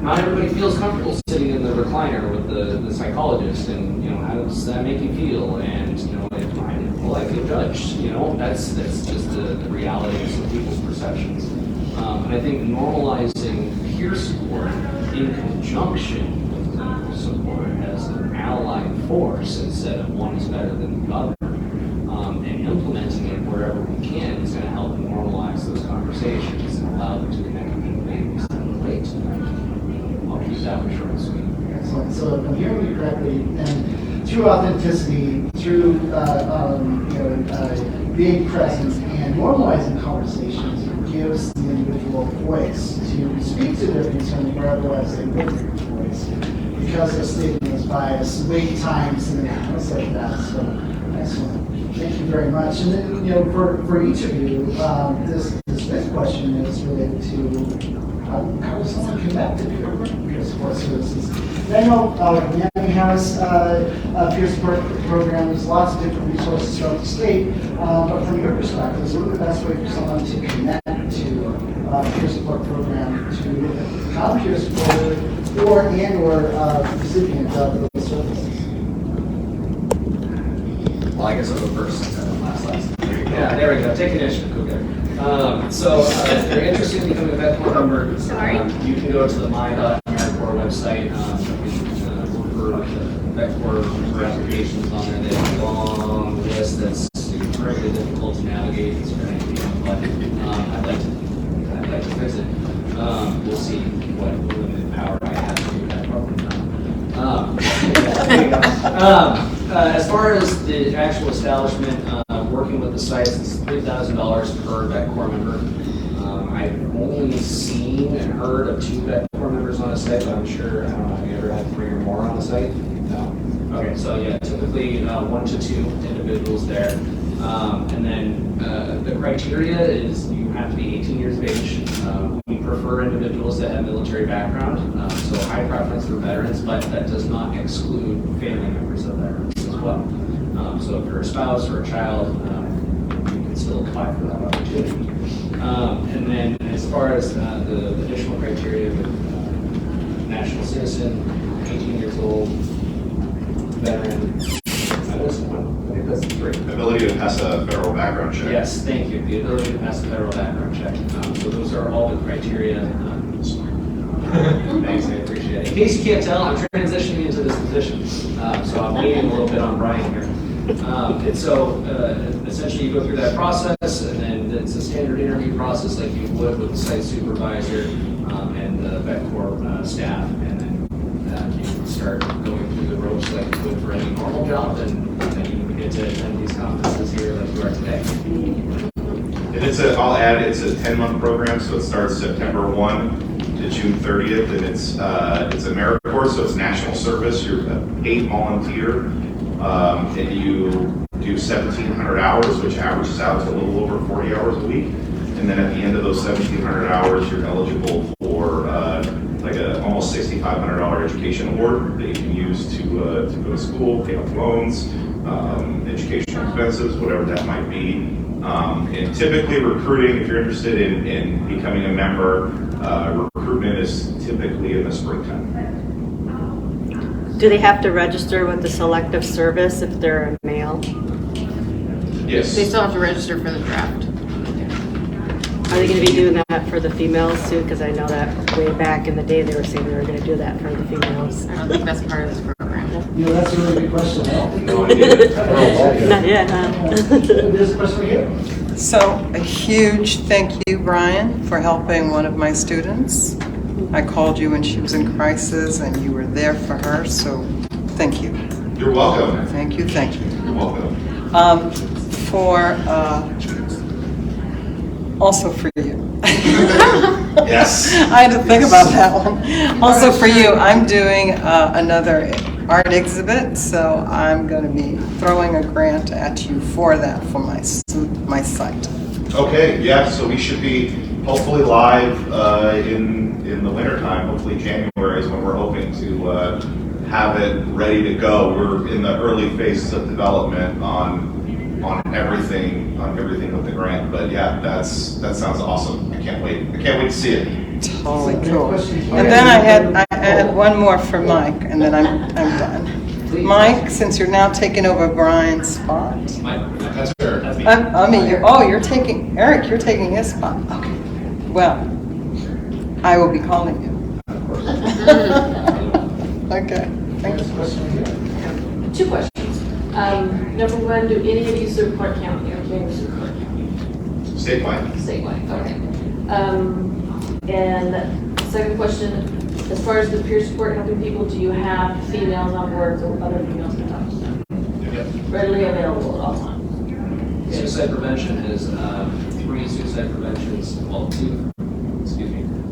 not everybody feels comfortable sitting in the recliner with the psychologist, and how does that make you feel? And if I feel judged. That's just the reality of some people's perceptions. And I think normalizing peer support in conjunction with clinical support as an allied force instead of one is better than the other, and implementing it wherever we can is going to help normalize those conversations and allow them to connect with babies that relate to them. I'll keep that one short and sweet. Excellent. So if I'm hearing you correctly, and through authenticity, through being present and normalizing conversations, it gives the individual voice to speak to their concern where otherwise they wouldn't have a voice because their statement is biased, wait times, and things like that. So excellent. Thank you very much. And then, for each of you, this next question is related to how does someone connect to peer support services? And I know Miami has peer support programs, lots of different resources throughout the state, but from your perspective, what are the best way for someone to connect to a peer support program to become peer supporter or recipient of those services? Well, I guess I'll go first. Last. Yeah, there we go. Take initiative. Okay. So if you're interested in becoming a Vetcorp member, you can go to the my.AmeriCorps website. Look for Vetcorp member applications on there. They have a long list that's incredibly difficult to navigate. It's very confusing, but I'd like to fix it. We'll see what limited power I have to do that program. As far as the actual establishment, working with the sites, it's $3,000 per Vetcorp member. I've only seen and heard of 2 Vetcorp members on a site, but I'm sure, have you ever had 3 or more on the site? No. Okay, so yeah, typically 1 to 2 individuals there. And then the criteria is you have to be 18 years of age. We prefer individuals that have military background, so high preference for veterans, but that does not exclude family members of veterans as well. So if you're a spouse or a child, you can still apply for that opportunity. And then as far as the additional criteria with national citizen, 18 years old, veteran, I think that's 3. Ability to pass a federal background check. Yes, thank you. The ability to pass a federal background check. So those are all the criteria. Thanks, I appreciate it. In case you can't tell, I'm transitioning into this position. So I'm waiting a little bit on Brian here. And so essentially you go through that process, and then it's a standard interview process like you would with the site supervisor and the Vetcorp staff, and then you can start going through the ropes like you would for any normal job, and then you get to attend these conferences here like you are today. And I'll add, it's a 10-month program, so it starts September 1 to June 30th, and it's AmeriCorps, so it's national service. You're a paid volunteer, and you do 1,700 hours, which averages out to a little over 40 hours a week. And then at the end of those 1,700 hours, you're eligible for like a $2,500 education award that you can use to go to school, pay off loans, educational expenses, whatever that might be. And typically recruiting, if you're interested in becoming a member, recruitment is typically in the springtime. Do they have to register with the selective service if they're a male? Yes. They still have to register for the draft. Are they going to be doing that for the females too? Because I know that way back in the day they were saying they were going to do that for the females. I don't think that's part of this program. You know, that's a really good question. No idea. Not yet, huh? There's a question right here. So a huge thank you, Brian, for helping one of my students. I called you when she was in crisis and you were there for her, so thank you. You're welcome. Thank you, thank you. You're welcome. Also for you. Yes. I had to think about that one. Also for you, I'm doing another art exhibit, so I'm going to be throwing a grant at you for that, for my site. Okay, yeah, so we should be hopefully live in the wintertime. Hopefully January is when we're hoping to have it ready to go. We're in the early phases of development on everything with the grant. But yeah, that sounds awesome. I can't wait to see it. Totally cool. And then I had one more for Mike, and then I'm done. Mike, since you're now taking over Brian's spot. That's her. That's me. You're taking his spot. Okay. Well, I will be calling you. Okay. Thank you. Two questions. Number one, do any of you serve Clark County or can you serve Clark County? Statewide. Statewide, okay. And second question, as far as the peer support helping people, do you have females on board or other females to talk to them? Yep. Readily available at all times? Suicide prevention is 3 suicide preventions, well,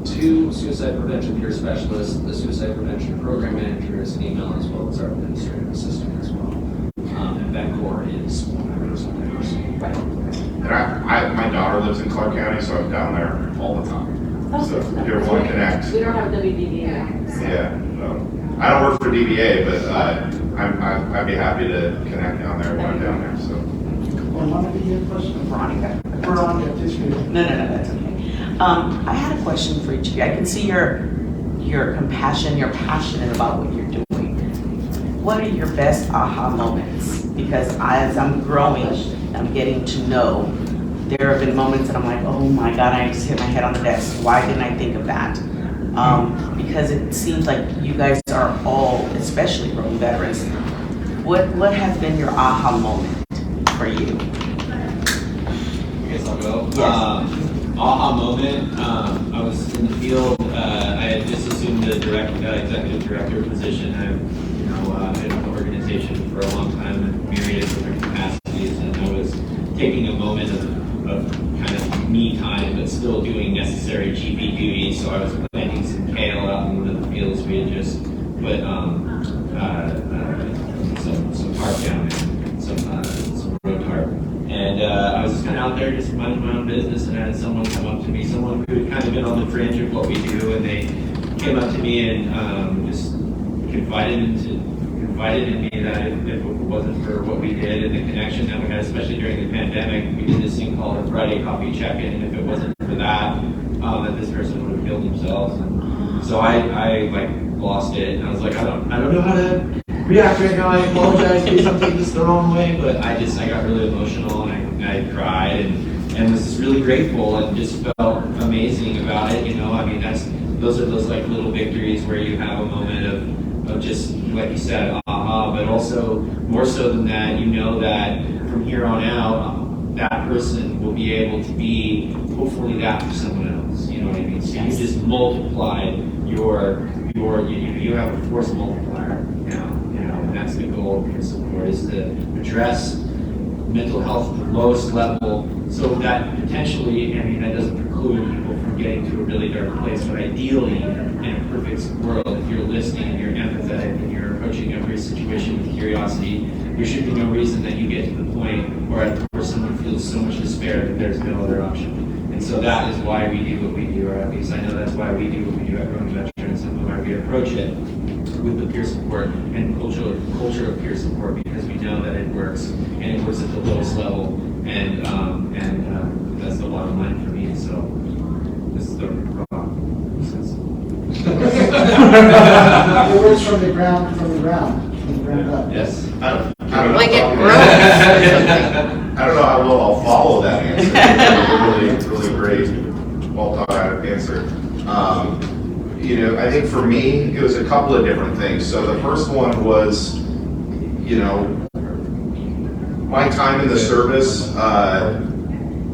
two suicide prevention peer specialists, the suicide prevention program manager is female, as well as our administrative assistant as well. And Vetcorp is 100% person. Right. And my daughter lives in Clark County, so I'm down there all the time. Oh, So if you ever want to connect. We don't have a WDVA. Yeah. I don't work for DBA, but I'd be happy to connect down there when I'm down there. So. Monica, you have a question? Veronica, just for you. No, that's okay. I had a question for each of you. I can see your compassion, you're passionate about what you're doing. What are your best aha moments? Because as I'm growing, I'm getting to know, there have been moments that I'm like, oh my God, I just hit my head on the desk. Why didn't I think of that? Because it seems like you guys are all, especially growing veterans, what has been your aha moment for you? I guess I'll go. Yes. Aha moment. I was in the field. I had just assumed the executive director position. I've been with the organization for a long time and myriad of different capacities, and I was taking a moment of kind of me time, but still doing necessary GP duties. So I was planting some kale out in one of the fields. We had just put some tarp down there, some road tarp. And I was just kind of out there just minding my own business, and I had someone come up to me, someone who had kind of been on the fringe of what we do, and they came up to me and just confided in me that if it wasn't for what we did and the connection that we had, especially during the pandemic, we did this thing called a Friday coffee check-in, and if it wasn't for that, that this person would have killed themselves. And so I like lost it, and I was like, I don't know how to react right now. I apologize if something just the wrong way, but I got really emotional, and I cried and was just really grateful and just felt amazing about it. I mean, those are those like little victories where you have a moment of just, like you said, aha, but also more so than that, that from here on out, that person will be able to be hopefully that for someone else. You know what I mean? So you just multiplied you have a force multiplier now, and that's the goal of peer support, is to address mental health at the lowest level, so that potentially, that doesn't preclude people from getting to a really dark place, but ideally, in a perfect world, if you're listening and you're empathetic and you're approaching every situation with curiosity, there should be no reason that you get to the point where someone feels so much despair that there's no other option. And so that is why we do what we do, or at least I know that's why we do what we do at Growing Veterans. why we approach it with the peer support and culture of peer support, because we know that it works, and it works at the lowest level, and that's the bottom line for me. So this is the It works from the ground up. yes. I don't Like know. it grows. I don't know how well I'll follow that answer. Really great, well thought out answer. You know, I think for me, it was a couple of different things. So the first one was, you know, my time in the service.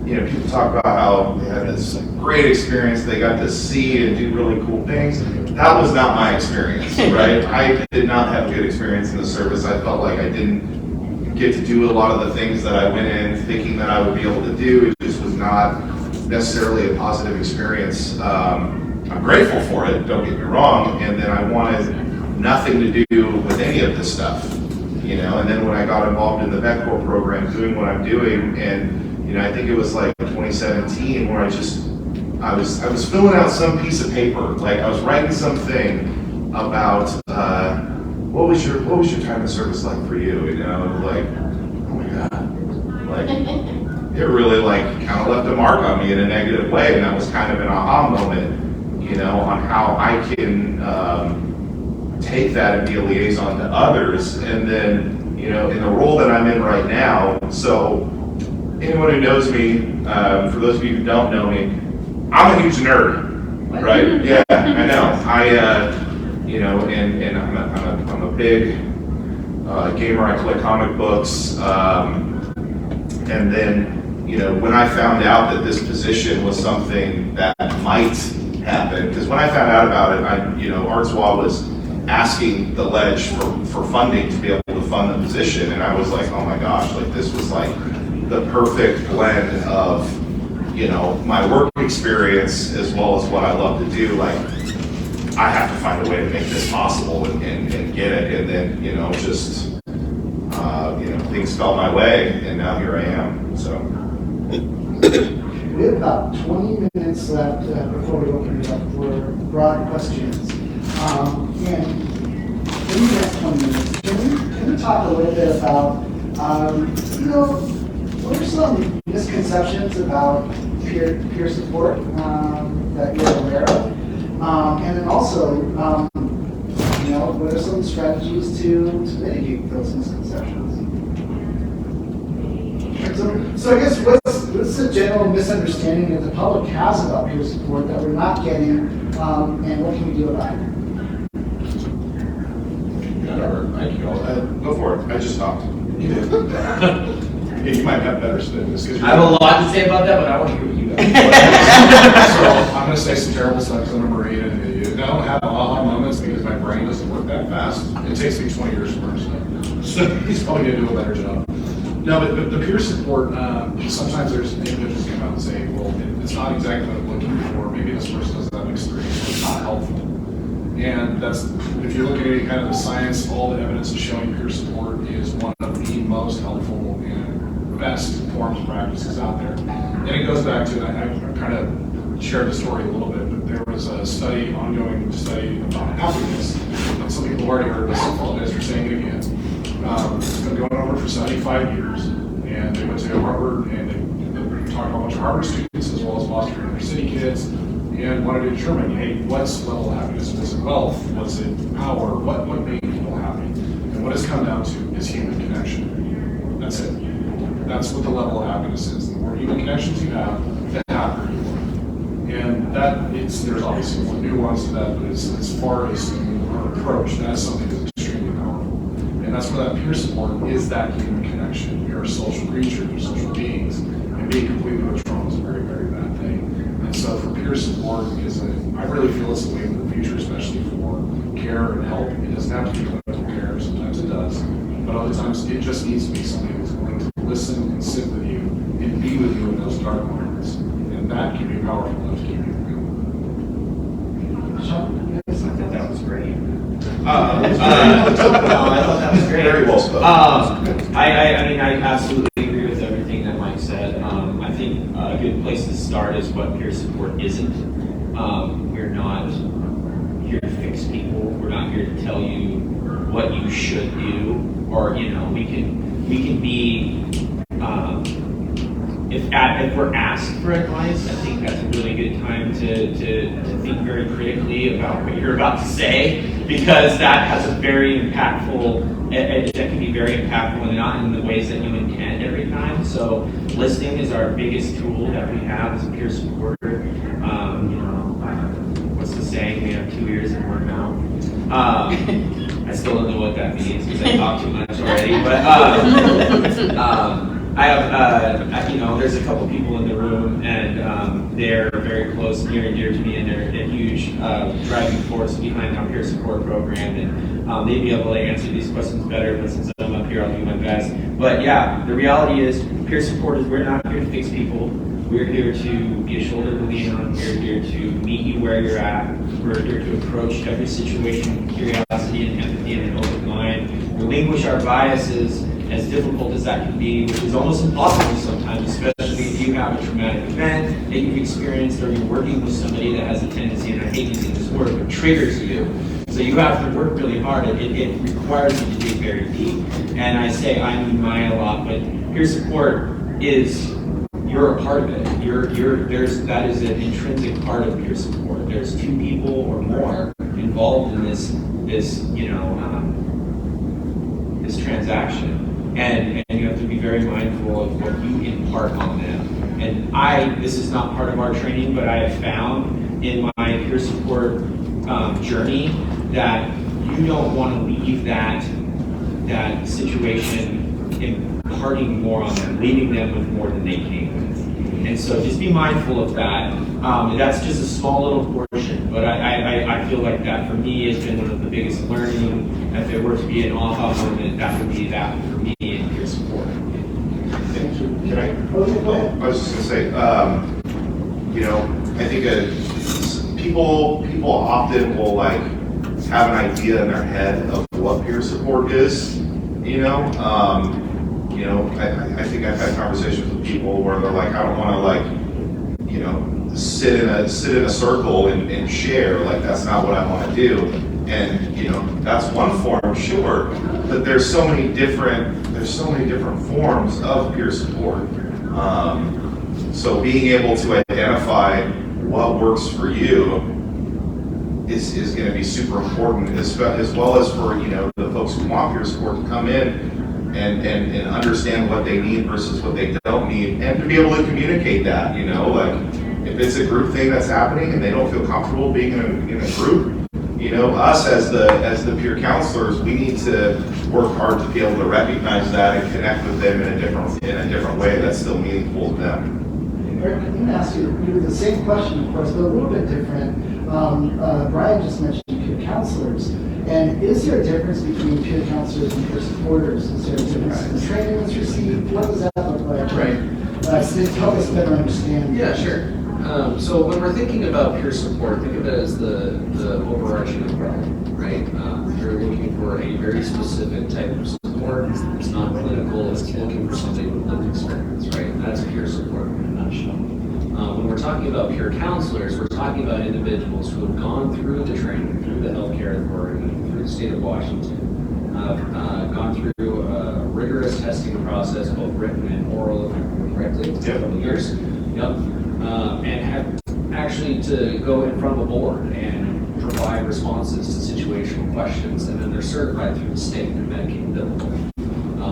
You know, people talk about how they had this great experience, they got to see and do really cool things. That was not my experience, right? I did not have a good experience in the service. I felt like I didn't get to do a lot of the things that I went in thinking that I would be able to do. It just was not necessarily a positive experience. I'm grateful for it, don't get me wrong, and then I wanted nothing to do with any of this stuff, you know. And then when I got involved in the Vetcorp program, doing what I'm doing, and you know, I think it was like 2017 where I was filling out some piece of paper, like I was writing something about what was your time of service like for you, you know, like, oh my God, like it really like kind of left a mark on me in a negative way, and that was kind of an aha moment, you know, on how I can take that and be a liaison to others. And then, you know, in the role that I'm in right now, so anyone who knows me, for those of you who don't know me, I'm a huge nerd, right? Yeah, I know. You know, and I'm a big gamer. I collect comic books, and then, you know, when I found out that this position was something that might happen, because when I found out about it, you know, Artswa was asking the ledge for funding to be able to fund the position, and I was like, oh my gosh, like this was like the perfect blend of, you know, my work experience as well as what I love to do. Like, I have to find a way to make this possible and get it. And then, you know, just, you know, things fell my way, and now here I am. So. We have about 20 minutes left before we open it up for broad questions. And in the next 20 minutes, can we talk a little bit about, you know, what are some misconceptions about peer support that you're aware of? And then also, you know, what are some strategies to mitigate those misconceptions? So I guess what's the general misunderstanding that the public has about peer support that we're not getting, and what can we do about it? Go for it. I just stopped. You did. Yeah, you might have better spin this. I have a lot to say about that, but I want to hear what you guys. So I'm going to say some terrible stuff because I'm a Marine, and I don't have aha moments because my brain doesn't work that fast. It takes me 20 years to learn stuff. So he's probably going to do a better job. No, but the peer support, sometimes there's individuals who come out and say, well, it's not exactly what I'm looking for. Maybe this person doesn't have experience, so it's not helpful. And that's, if you look at any kind of the science, all the evidence is showing peer support is one of the most helpful and best forms of practices out there. And it goes back to, I kind of shared the story a little bit, but there was a study, ongoing study about happiness. And some people have already heard this, I apologize for saying it again. It's been going over for 75 years, and they went to Harvard, and they talked to a bunch of Harvard students as well as Boston University kids, and wanted to determine, hey, what's level of happiness? Was it wealth? Was it power? What made people happy? And what it's come down to is human connection. That's it. That's what the level of happiness is. The more human connections you have, the happier you are. And there's obviously more nuance to that, but as far as our approach, that's something that's extremely powerful. And that's where that peer support is, that human connection. We are social creatures, we're social beings, and being completely withdrawn is a very, very bad thing. And so for peer support, because I really feel it's the way of the future, especially for care and help. It doesn't have to be clinical care, sometimes it does, but other times it just needs to be somebody who's willing to listen and sit with you and be with you in those dark moments. And that can be powerful enough to keep you going. I thought that was great. I thought that was great. Very well spoken. I mean, I absolutely agree with everything that Mike said. I think a good place to start is what peer support isn't. We're not here to fix people. We're not here to tell you what you should do, or we can be. If we're asked for advice, I think that's a really good time to think very critically about what you're about to say, because that has a very impactful, that can be very impactful and not in the ways that you intend every time. So listening is our biggest tool that we have as a peer supporter. What's the saying? We have 2 ears and 1 mouth. I still don't know what that means because I talk too much already, but I have, there's a couple people in the room, and they're very close, near and dear to me, and they're a huge driving force behind our peer support program, and they'd be able to answer these questions better, but since I'm up here, I'll do my best. But yeah, the reality is, peer support is, we're not here to fix people. We're here to be a shoulder to lean on. We're here to meet you where you're at. We're here to approach every situation with curiosity and empathy and an open mind. Relinquish our biases, as difficult as that can be, which is almost impossible sometimes, especially if you have a traumatic event that you've experienced, or you're working with somebody that has a tendency, and I hate using this word, but triggers you. So you have to work really hard. It requires you to dig very deep. And I say I mean my a lot, but peer support is, you're a part of it. That is an intrinsic part of peer support. There's 2 people or more involved in this transaction. And you have to be very mindful of what you impart on them. And this is not part of our training, but I have found in my peer support journey that you don't want to leave that situation imparting more on them, leaving them with more than they came with. And so just be mindful of that. That's just a small little portion, but I feel like that for me has been one of the biggest learning. If it were to be an aha moment, that would be that for me in peer support. Thank you. Can I? Go ahead. I was just going to say, I think people often will have an idea in their head of what peer support is. I think I've had conversations with people where they're like, I don't want to sit in a circle and share. That's not what I want to do. And that's one form, sure, but there's so many different forms of peer support. So being able to identify what works for you is going to be super important, as well as for the folks who want peer support to come in and understand what they need versus what they don't need, and to be able to communicate that. If it's a group thing that's happening and they don't feel comfortable being in a group, us as the peer counselors, we need to work hard to be able to recognize that and connect with them in a different way that's still meaningful to them. Eric, I'm going to ask you the same question, of course, but a little bit different. Brian just mentioned peer counselors. And is there a difference between peer counselors and peer supporters? Is there a difference in the training that's received? What does that look like? Right. To help us better understand. Yeah, sure. So when we're thinking about peer support, think of it as the overarching umbrella, right? You're looking for a very specific type of support. It's not clinical, it's looking for somebody with lived experience, right? That's peer support in a nutshell. When we're talking about peer counselors, we're talking about individuals who have gone through the training, through the healthcare authority, through the state of Washington, gone through a rigorous testing process, both written and oral, if I remember correctly, for a couple of years. And have actually to go in front of a board and provide responses to situational questions, and then they're certified through the state and Medicaid billable.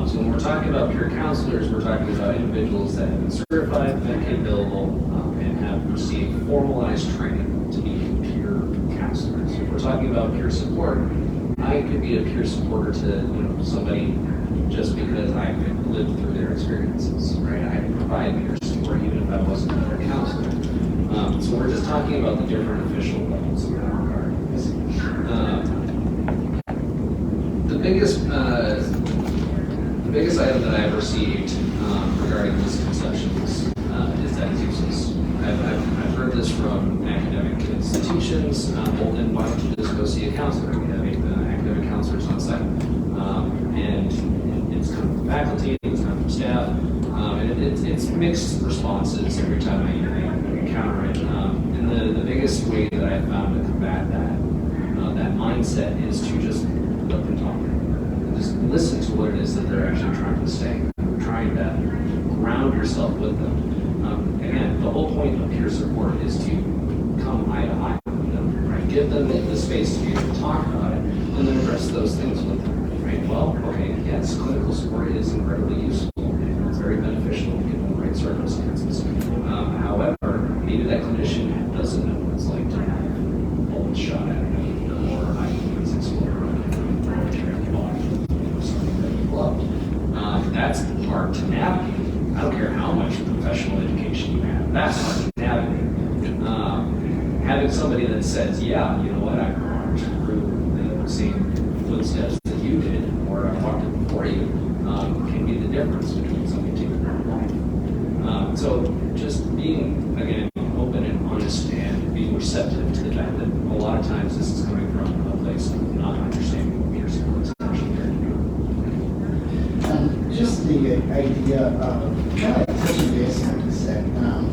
So when we're talking about peer counselors, we're talking about individuals that have been certified, Medicaid billable, and have received formalized training to be peer counselors. If we're talking about peer support, I could be a peer supporter to somebody just because I've lived through their experiences, right? I can provide peer support even if I wasn't a peer counselor. So we're just talking about the different official levels in that regard. The biggest item that I've received regarding misconceptions is that it's useless. I've heard this from academic institutions, and why don't you just go see a counselor? We have academic counselors on site. And it's come from faculty, it's come from staff, and it's mixed responses every time I encounter it. And the biggest way that I found to combat that mindset is to just let them talk. Just listen to what it is that they're actually trying to say. Trying to ground yourself with them. Again, the whole point of peer support is to come eye to eye with them, right? Give them the space to be able to talk about it, and then address those things with them, right? Well, okay, yes, clinical support is incredibly useful, and it's very beneficial given the right circumstances. However, maybe that clinician doesn't know what it's like to have bullets shot at them, or IQ explode, or something that you loved. That's hard to navigate. I don't care how much professional education you have. That's hard to navigate. Having somebody that says, yeah, you know what, I walked through the same footsteps that you did, or I walked it before you, can be the difference between somebody taking their life. So just being, again, open and honest and being receptive to the fact that a lot of times this is coming from a place of not understanding what peer support is actually there to do. Just the idea of kind of touching base on you said,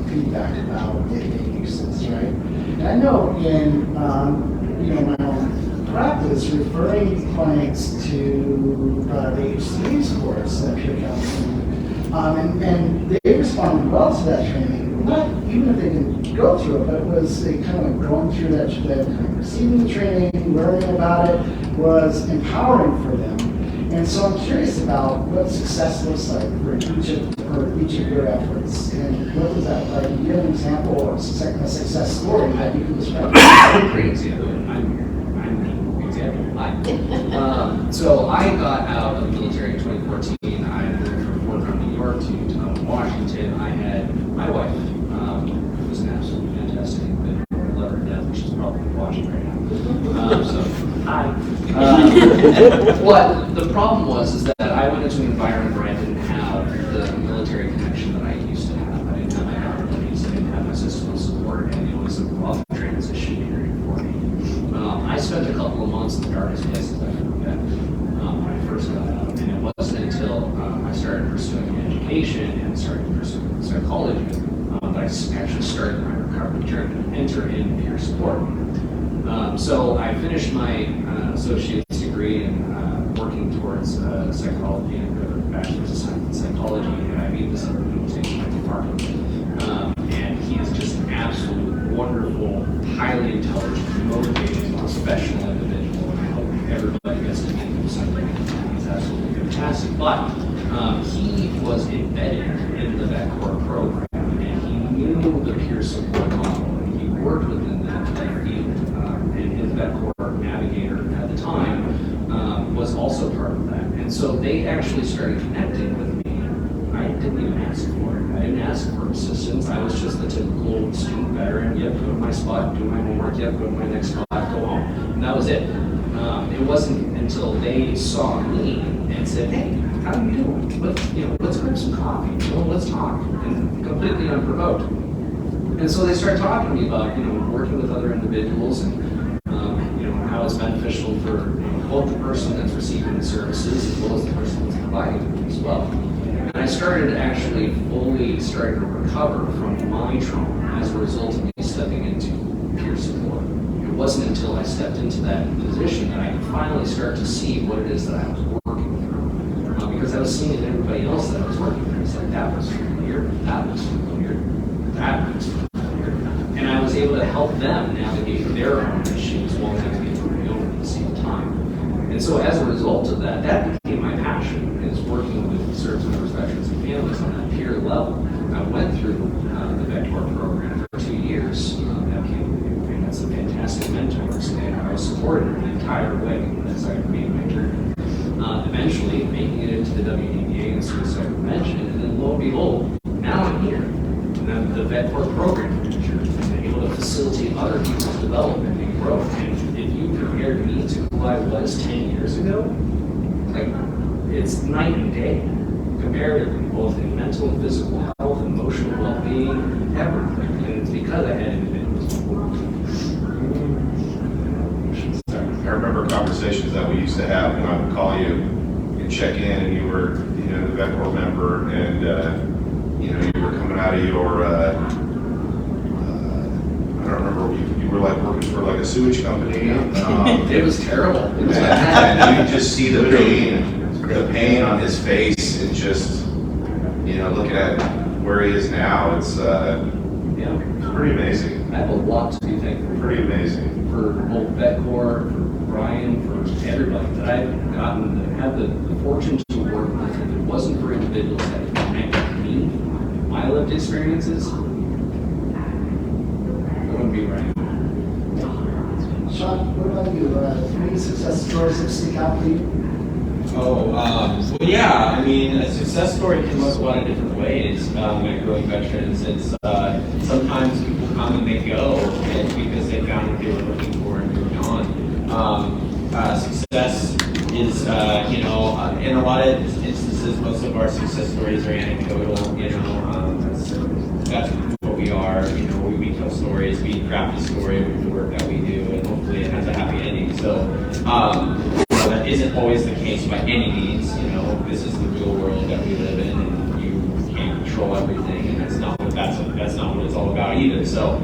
feedback about data uses, right? And I know in my own practice, referring clients to the HCA course at Peer Counseling, and they responded well to that training. Not even if they didn't go through it, but it was kind of like going through that receiving the training, learning about it was empowering for them. And so I'm curious about what success looks like for each of your efforts. And what was that like? Do you have an example or a success story that you can describe? Great example. I'm the example. So I got out of the military in 2014. I moved from Fort Worth, New York to Washington. I had my wife, who was an absolutely fantastic individual. I love her to death, which is probably watching right now. So, hi. What the problem was that I went into an environment where I didn't have the military connection that I used to have. I didn't have my opportunities, I didn't have my system of support, and it was a rough transition period for me. I spent a couple of months in the darkest places I've ever been when I first got out, and it wasn't until I started pursuing education and started pursuing psychology that I actually started my recovery journey to enter in peer support. So I finished my associate's degree in working towards psychology and a bachelor's of science in psychology, and I meet this organization like Department. And he is just an absolute wonderful, highly intelligent, motivated, professional individual, and I hope everybody gets to meet him someday. He's absolutely fantastic. But he was embedded in the Vetcorp Program, and he knew the peer support model, and he worked within that field. And his Vetcorp navigator at the time was also part of that. And so they actually started connecting with me. I didn't even ask for it. I didn't ask for assistance. I was just the typical student veteran. Yep, go to my spot, do my homework. Yep, go to my next spot, go home. And that was it. It wasn't until they saw me and said, hey, how are you doing? Let's grab some coffee. Let's talk. And completely unprovoked. And so they started talking to me about, working with other individuals and, how it's beneficial for both the person that's receiving the services as well as the person that's providing them as well. And I started actually fully starting to recover from my trauma as a result of me stepping into peer support. It wasn't until I stepped into that position that I could finally start to see what it is that I was working through. Because I was seeing everybody else that I was working with. It's like, that was familiar, that was familiar, that was familiar. And I was able to help them navigate their own issues while navigating my own at the same time. And so as a result of that, that became my passion, is working with service members, veterans, and families on that peer level. I went through the Vetcorp Program for 2 years. And had some fantastic mentors, and I was supported the entire way as I made my journey. Eventually making it into the WDBA and suicide prevention, and then lo and behold, now I'm here. And I'm the Vetcorp Program manager, and able to facilitate other people's development and growth. And if you compared me to who I was 10 years ago, like, it's night and day, comparatively, both in mental and physical health, emotional well-being, everything. And it's because I had individuals who I remember conversations that we used to have when I would call you and check in, and you were, the Vetcorp member, and you were coming out of your, I don't don't remember, you were like working for like a sewage company. It was terrible. It was And you just see the pain on his face, and just, you know, looking at where he is now, it's pretty amazing. I have a lot to be thankful for. Pretty amazing. For both Vetcorp, for Brian, for everybody that I've gotten, had the fortune to work with. If it wasn't for individuals that connect me, my lived experiences, I wouldn't be right. Sean, what about you? 3 success stories that stick out for you? Well, yeah, I mean, a success story can look a lot of different ways at growing veterans. It's sometimes people come and they go because they found what they were looking for and moved on. Success is, you know, in a lot of instances, most of our success stories are anecdotal. You know, that's what we are. You know, we tell stories, we craft a story with the work that we do, and hopefully it has a happy ending. So. That isn't always the case by any means. You know, this is the real world that we live in, and you can't control everything, and that's not what it's all about either. So,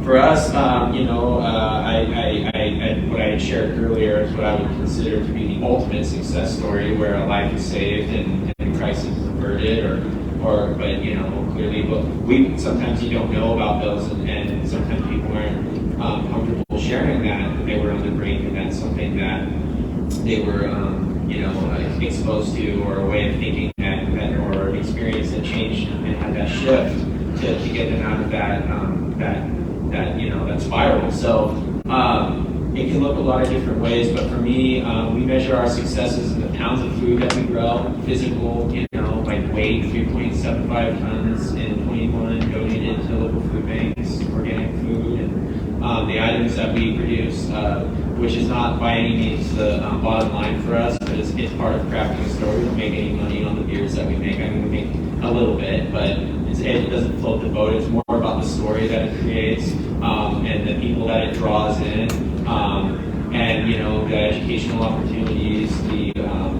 for us, you know, what I had shared earlier is what I would consider to be the ultimate success story, where a life is saved and Christ is averted, but you know, clearly, but sometimes you don't know about those, and sometimes people aren't comfortable sharing that they were on the brink, and that's something that they were, you know, exposed to, or a way of thinking that or an experience that changed and had that shift to get them out of that you know, that spiral. So it can look a lot of different ways, but for me, we measure our successes in the pounds of food that we grow, physical, you know, like weight, 3.75 tons in 21 donated to local food banks, organic food, and the items that we produce, which is not by any means the bottom line for us, but it's part of crafting a story. We don't make any money on the beers that we make. I mean, we make a little bit, but it doesn't float the boat. It's more about the story that it creates, and the people that it draws in, and you know, the educational opportunities, the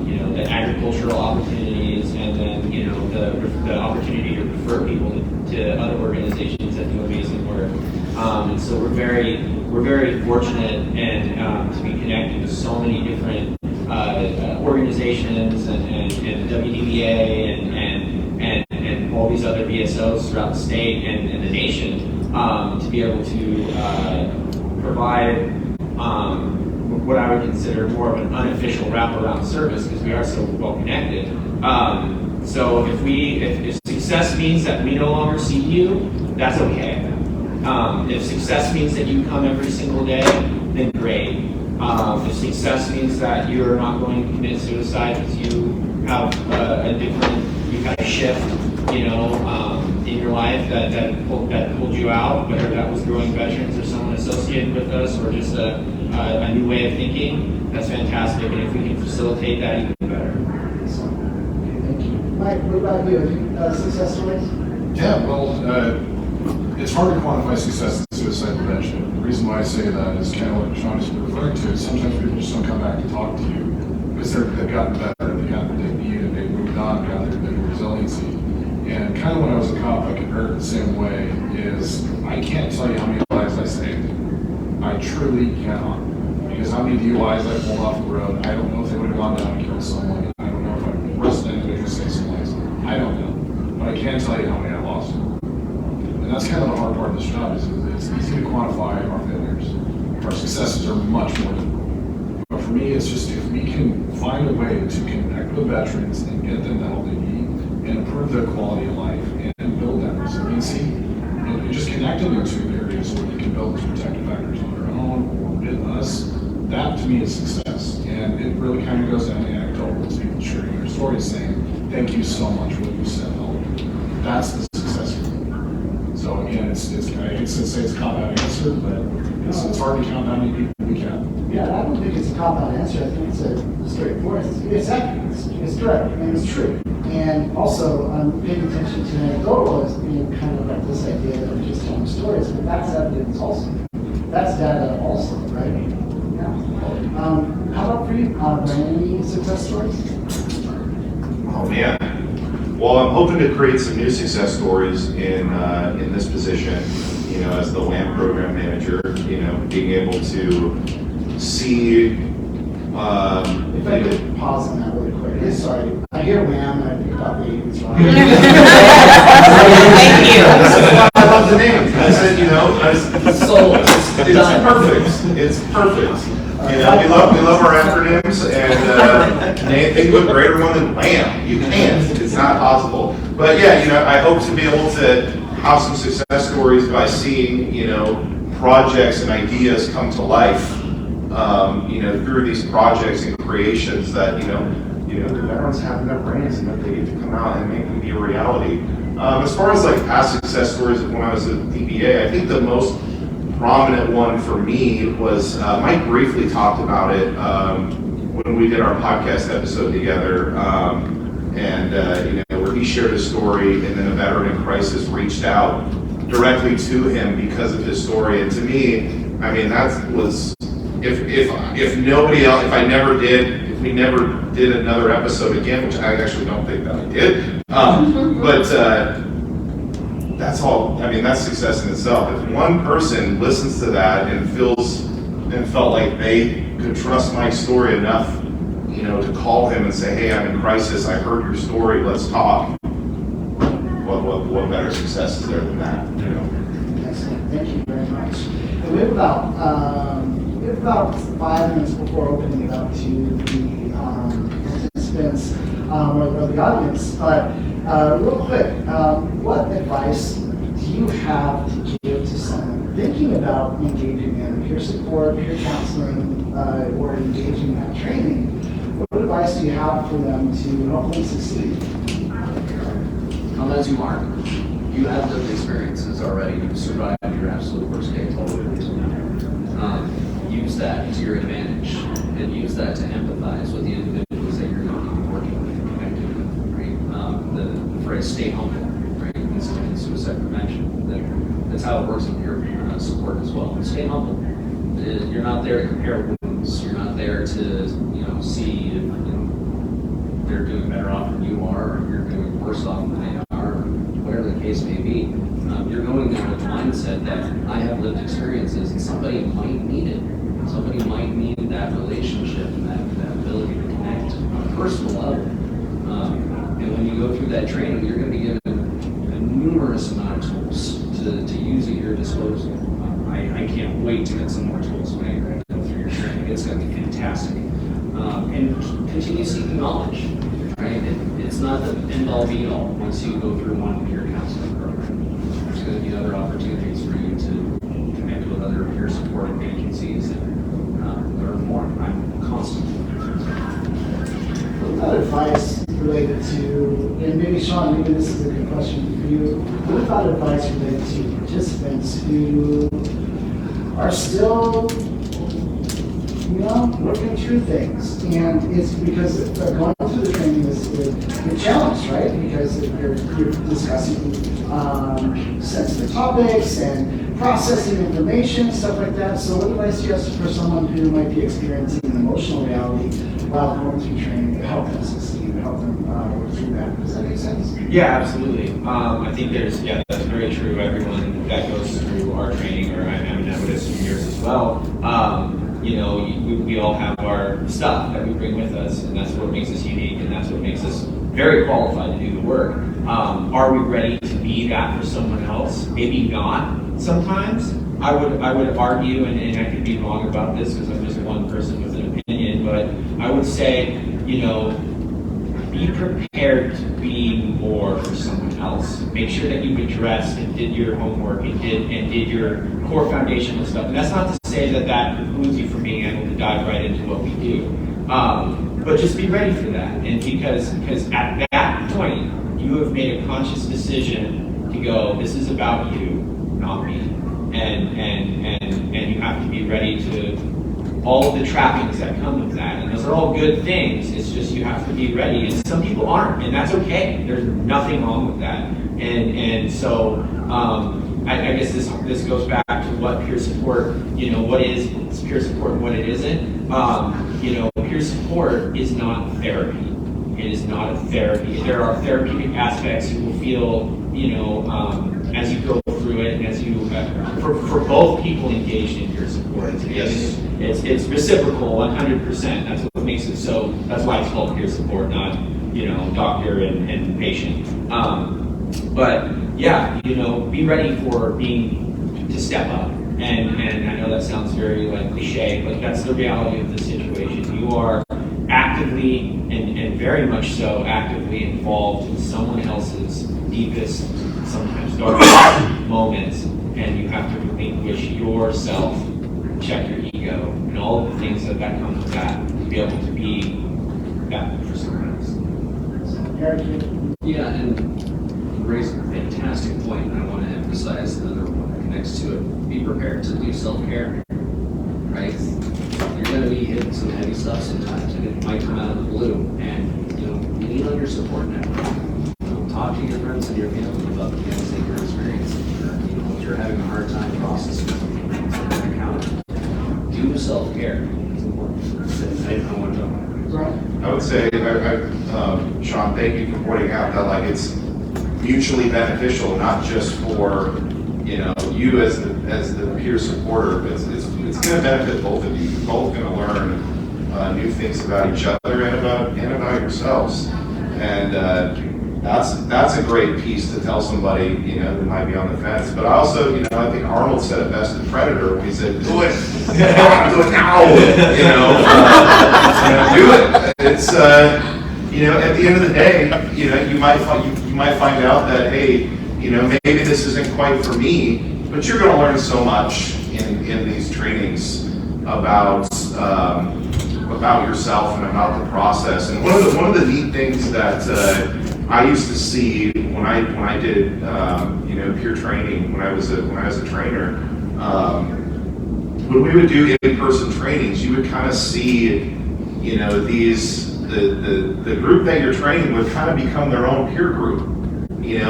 you know, the agricultural opportunities, and then you know, the opportunity to refer people to other organizations that do amazing work. And so we're very fortunate and to be connected to so many different organizations and WDBA and all these other VSOs throughout the state and the nation to be able to provide what I would consider more of an unofficial wraparound service, because we are so well connected. So if success means that we no longer see you, that's okay. If success means that you come every single day, then great. If success means that you're not going to commit suicide because you have you've had a shift, you know, in your life that pulled you out, whether that was growing veterans or someone associated with us, or just a new way of thinking, that's fantastic. And if we can facilitate that, even better. Thank you. Mike, what about you? Success stories? Yeah, well, it's hard to quantify success in suicide prevention. The reason why I say that is kind of what Sean is referring to. Sometimes people just don't come back to talk to you because they've gotten better, they got what they need, and they've moved on, got their resiliency. And kind of when I was a cop, I compared it the same way, is I can't tell you how many lives I saved. I truly cannot. Because how many DUIs I pulled off the road, I don't know if they would have gone down and killed someone. I don't know if I arrested an individual, saved some lives. I don't know. But I can tell you how many I lost. And that's kind of the hard part of this job, is it's easy to quantify our failures. Our successes are much more difficult. But for me, it's just if we can find a way to connect with veterans and get them the help they need and improve their quality of life and build that resiliency, and just connect them into areas where they can build those protective factors on their own or with us, that to me is success. And it really kind of goes down the anecdotal. It's people sharing their stories saying, thank you so much for what you said. That's the success for me. So again, it's I hate to say it's a cop-out answer, but it's hard to count how many people we can. Yeah, I don't think it's a cop-out answer. I think it's a straightforward. It's accurate. It's direct, and it's true. And also, I'm paying attention to anecdotal as being kind of like this idea that we're just telling stories, but that's evidence also. That's data also, right? Yeah. How about for you, Brian? Any success stories? Oh man. Well, I'm hoping to create some new success stories in this position. as the WAM program manager, being able to see. If I could pause on that really quick. Sorry, I hear Wham and I think about babies, right? Thank you. I love the name. I said, it's perfect. It's perfect. We love our acronyms, and think of a greater one than WHAM. You can't. It's not possible. But yeah, I hope to be able to have some success stories by seeing, projects and ideas come to life, through these projects and creations that, the veterans have in their brains and that they get to come out and make them be a reality. As far as like past success stories of when I was a DBA, I think the most prominent one for me was Mike briefly talked about it when we did our podcast episode together, where he shared a story, and then a veteran in crisis reached out directly to him because of his story. And to me, I mean, that was if nobody else, if we never did another episode again, which I actually don't think that I did, but that's all. I mean, that's success in itself. If one person listens to that and felt like they could trust my story enough, to call him and say, "Hey, I'm in crisis. I heard your story. Let's talk." What better success is there than that? Excellent. Thank you very much. We have about 5 minutes before opening it up to the participants or the audience. But real quick, what advice do you have to give to someone thinking about engaging in peer support, peer counseling, or engaging in that training? What advice do you have for them to help them succeed? Come as you are. You have those experiences already. You've survived your absolute worst day totally. Use that to your advantage, and use that to empathize with the individuals that you're going to be working with and connecting with, right? The phrase "stay humble," right? In suicide prevention. That's how it works in peer support as well. Stay humble. You're not there to compare wounds. You're not there to see if they're doing better off than you are, or you're doing worse off than they are, or whatever the case may be. You're going there with the mindset that I have lived experiences, and somebody might need it. Somebody might need that relationship and that ability to connect on a personal level. And when you go through that training, you're going to be given a numerous amount of tools to use at your disposal. I can't wait to get some more tools when I go through your training. It's going to be fantastic. And continue seeking knowledge, right? It's not the end-all be-all once you go through one peer counseling program. There's going to be other opportunities for you to connect with other peer support agencies and learn more. I'm constantly learning. What about advice related to, and maybe Sean, maybe this is a good question for you. What about advice related to participants who are still, working through things? And it's because going through the training is a challenge, right? Because you're discussing sensitive topics and processing information, stuff like that. So what advice do you have for someone who might be experiencing an emotional reality while going through training to help them succeed, to help them work through that? Does that make sense? Yeah, absolutely. I think that's very true. Everyone that goes through our training, or I mean, I would assume yours as well, we all have our stuff that we bring with us, and that's what makes us unique, and that's what makes us very qualified to do the work. Are we ready to be that for someone else? Maybe not sometimes. I would argue, and I could be wrong about this because I'm just one person with an opinion, but I would say, be prepared to be more for someone else. Make sure that you addressed and did your homework and did your core foundational stuff. And that's not to say that precludes you from being able to dive right into what we do. But just be ready for that. And because at that point, you have made a conscious decision to go, this is about you, not me. And you have to be ready to all of the trappings that come with that. And those are all good things. It's just you have to be ready. And some people aren't, and that's okay. There's nothing wrong with that. And so I guess this goes back to what peer support, what is peer support and what it isn't. Peer support is not therapy. It is not a therapy. There are therapeutic aspects. You will feel, as you go through it, and as you, for both people engaged in peer support. It's reciprocal, 100%. That's what makes it so, that's why it's called peer support, not, doctor and patient. But yeah, be ready to step up. And I know that sounds very cliche, but that's the reality of the situation. You are actively and very much so actively involved in someone else's deepest, sometimes darkest moments, and you have to relinquish yourself, check your ego, and all of the things that comes with that, to be able to be that for someone else. Yeah, and you raise a fantastic point, and I want to emphasize another one that connects to it. Be prepared to do self-care, right? You're going to be hitting some heavy stuff sometimes, and it might come out of the blue, and lean on your support network. Talk to your friends and your family about the things that you're experiencing. If you're having a hard time processing something, encounter, do self-care. It's important. I want to know. I would say, Sean, thank you for pointing out that it's mutually beneficial, not just for you as the peer supporter, but it's going to benefit both of you. You're both going to learn new things about each other and about yourselves, and that's a great piece to tell somebody who might be on the fence. But I also I think Arnold said it best in Predator when he said, "Do it, do it now." Do it. It's at the end of the day, you might find out that hey, maybe this isn't quite for me, but you're going to learn so much in these trainings about yourself and about the process. And one of the neat things that I used to see when I did peer training when I was a trainer, when we would do in-person trainings, you would kind of see the group that you're training would kind of become their own peer group.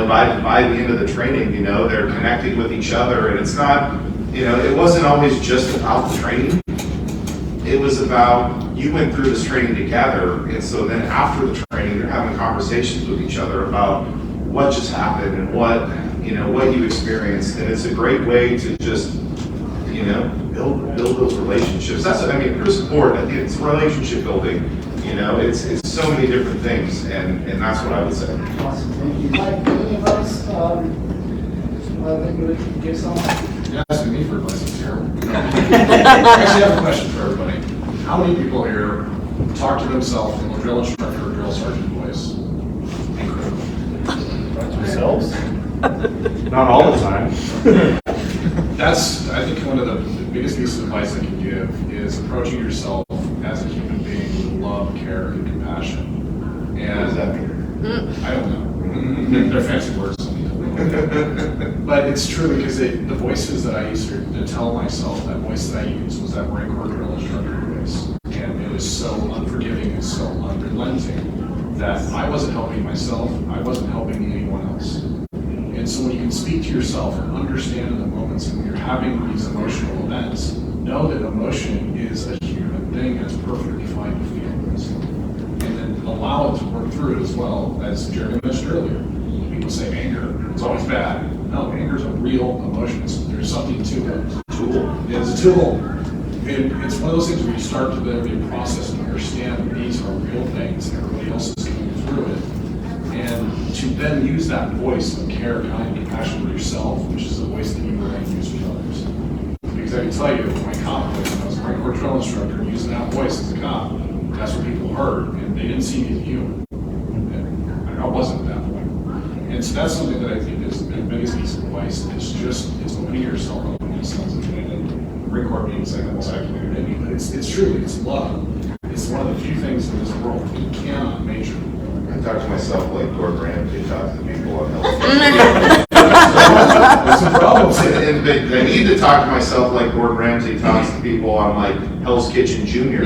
By the end of the training, they're connecting with each other, and it's not, it wasn't always just about the training. It was about, you went through this training together, and so then after the training, they're having conversations with each other about what just happened and what you experienced, and it's a great way to just, build those relationships. That's peer support. It's relationship building. It's so many different things, and that's what I would say. Awesome, thank you. Mike, any advice that you would give someone? You're asking me for advice, it's terrible. I actually have a question for everybody. How many people here talk to themselves in a drill instructor or drill sergeant voice? Incredible. Themselves? Not all the time. That's, I think, one of the biggest pieces of advice I can give is approaching yourself as a human being with love, care, and compassion. And What does that mean? I don't know. They're fancy words. But it's true because the voices that I used to tell myself, that voice that I used was that Marine Corps drill instructor voice. And it was so unforgiving and so unrelenting that I wasn't helping myself, I wasn't helping anyone else. And so when you can speak to yourself and understand in the moments when you're having these emotional events, know that emotion is a human thing and it's perfectly fine to feel this. And then allow it to work through it as well, as Jeremy mentioned earlier. People say anger, it's always bad. No, anger is a real emotion. There's something to it. It's a tool. It's a tool. And it's one of those things where you start to then process and understand that these are real things and everybody else is going through it. And to then use that voice of care, kind, and compassion for yourself, which is the voice that you will then use with others. Because I can tell you, my cop voice, when I was a Marine Corps drill instructor, using that voice as a cop, that's what people heard, and they didn't see me as human. And I wasn't at that point. And so that's something that I think is the biggest piece of advice. It's opening yourself up. It sounds like Marine Corps being the most accurate than me, but it's true. It's love. It's one of the few things in this world you cannot measure. I talk to myself like Gordon Ramsay talks to people on health. There's some problems here. And I need to talk to myself like Gordon Ramsay talks to people on Hell's Kitchen Jr.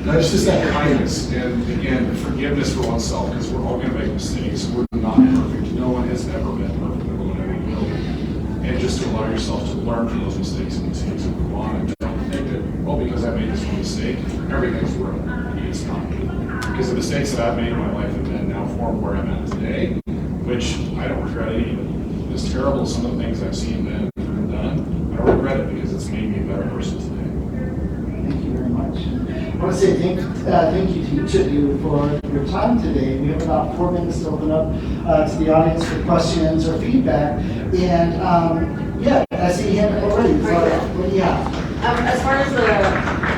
That's just that kindness, and again, forgiveness for oneself, because we're all going to make mistakes. We're not perfect. No one has ever been perfect. No one ever will be. And just to allow yourself to learn from those mistakes and continue to move on, and don't think that, because I made this one mistake, everything's ruined. It's not. Because the mistakes that I've made in my life have been now formed where I'm at today, which I don't regret any of it. As terrible as some of the things I've seen then and done, I don't regret it because it's made me a better person today. Thank you very much. I want to say thank you to each of you for your time today. We have about 4 minutes to open up to the audience for questions or feedback. And yeah, I see you hand already. What do you have? As far as the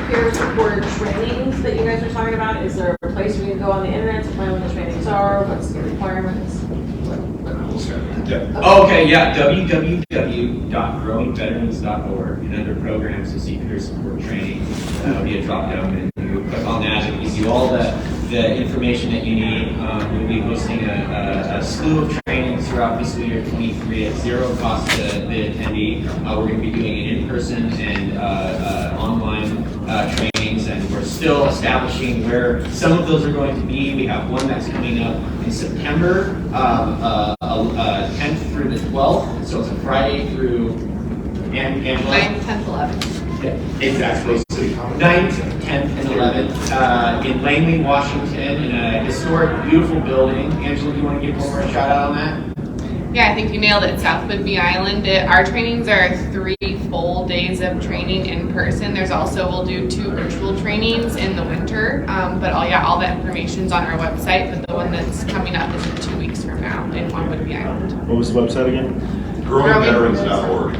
peer support trainings that you guys are talking about, is there a place we can go on the internet to find when the trainings are? What's the requirements? Okay, yeah, www.growingveterans.org, and under programs, you'll see peer support training. That'll be a drop-down menu. Click on that, it gives you all the information that you need. We'll be hosting a slew of trainings throughout fiscal year 23 at zero cost to the attendee. We're going to be doing it in person and online trainings, and we're still establishing where some of those are going to be. We have one that's coming up in September, 10th through the 12th, so it's a Friday through, and 9th, 10th, 11th. yeah, exactly. 9th, 10th, and 11th in Langley, Washington, in a historic, beautiful building. Angela, do you want to give one more shout out on that? Yeah, I think you nailed it. South Whidbey Island. Our trainings are 3 full days of training in person. There's also, we'll do 2 virtual trainings in the winter. But all that information's on our website. But the one that's coming up is in 2 weeks from now on Whidbey Island. What was the website again? Growingveterans.org.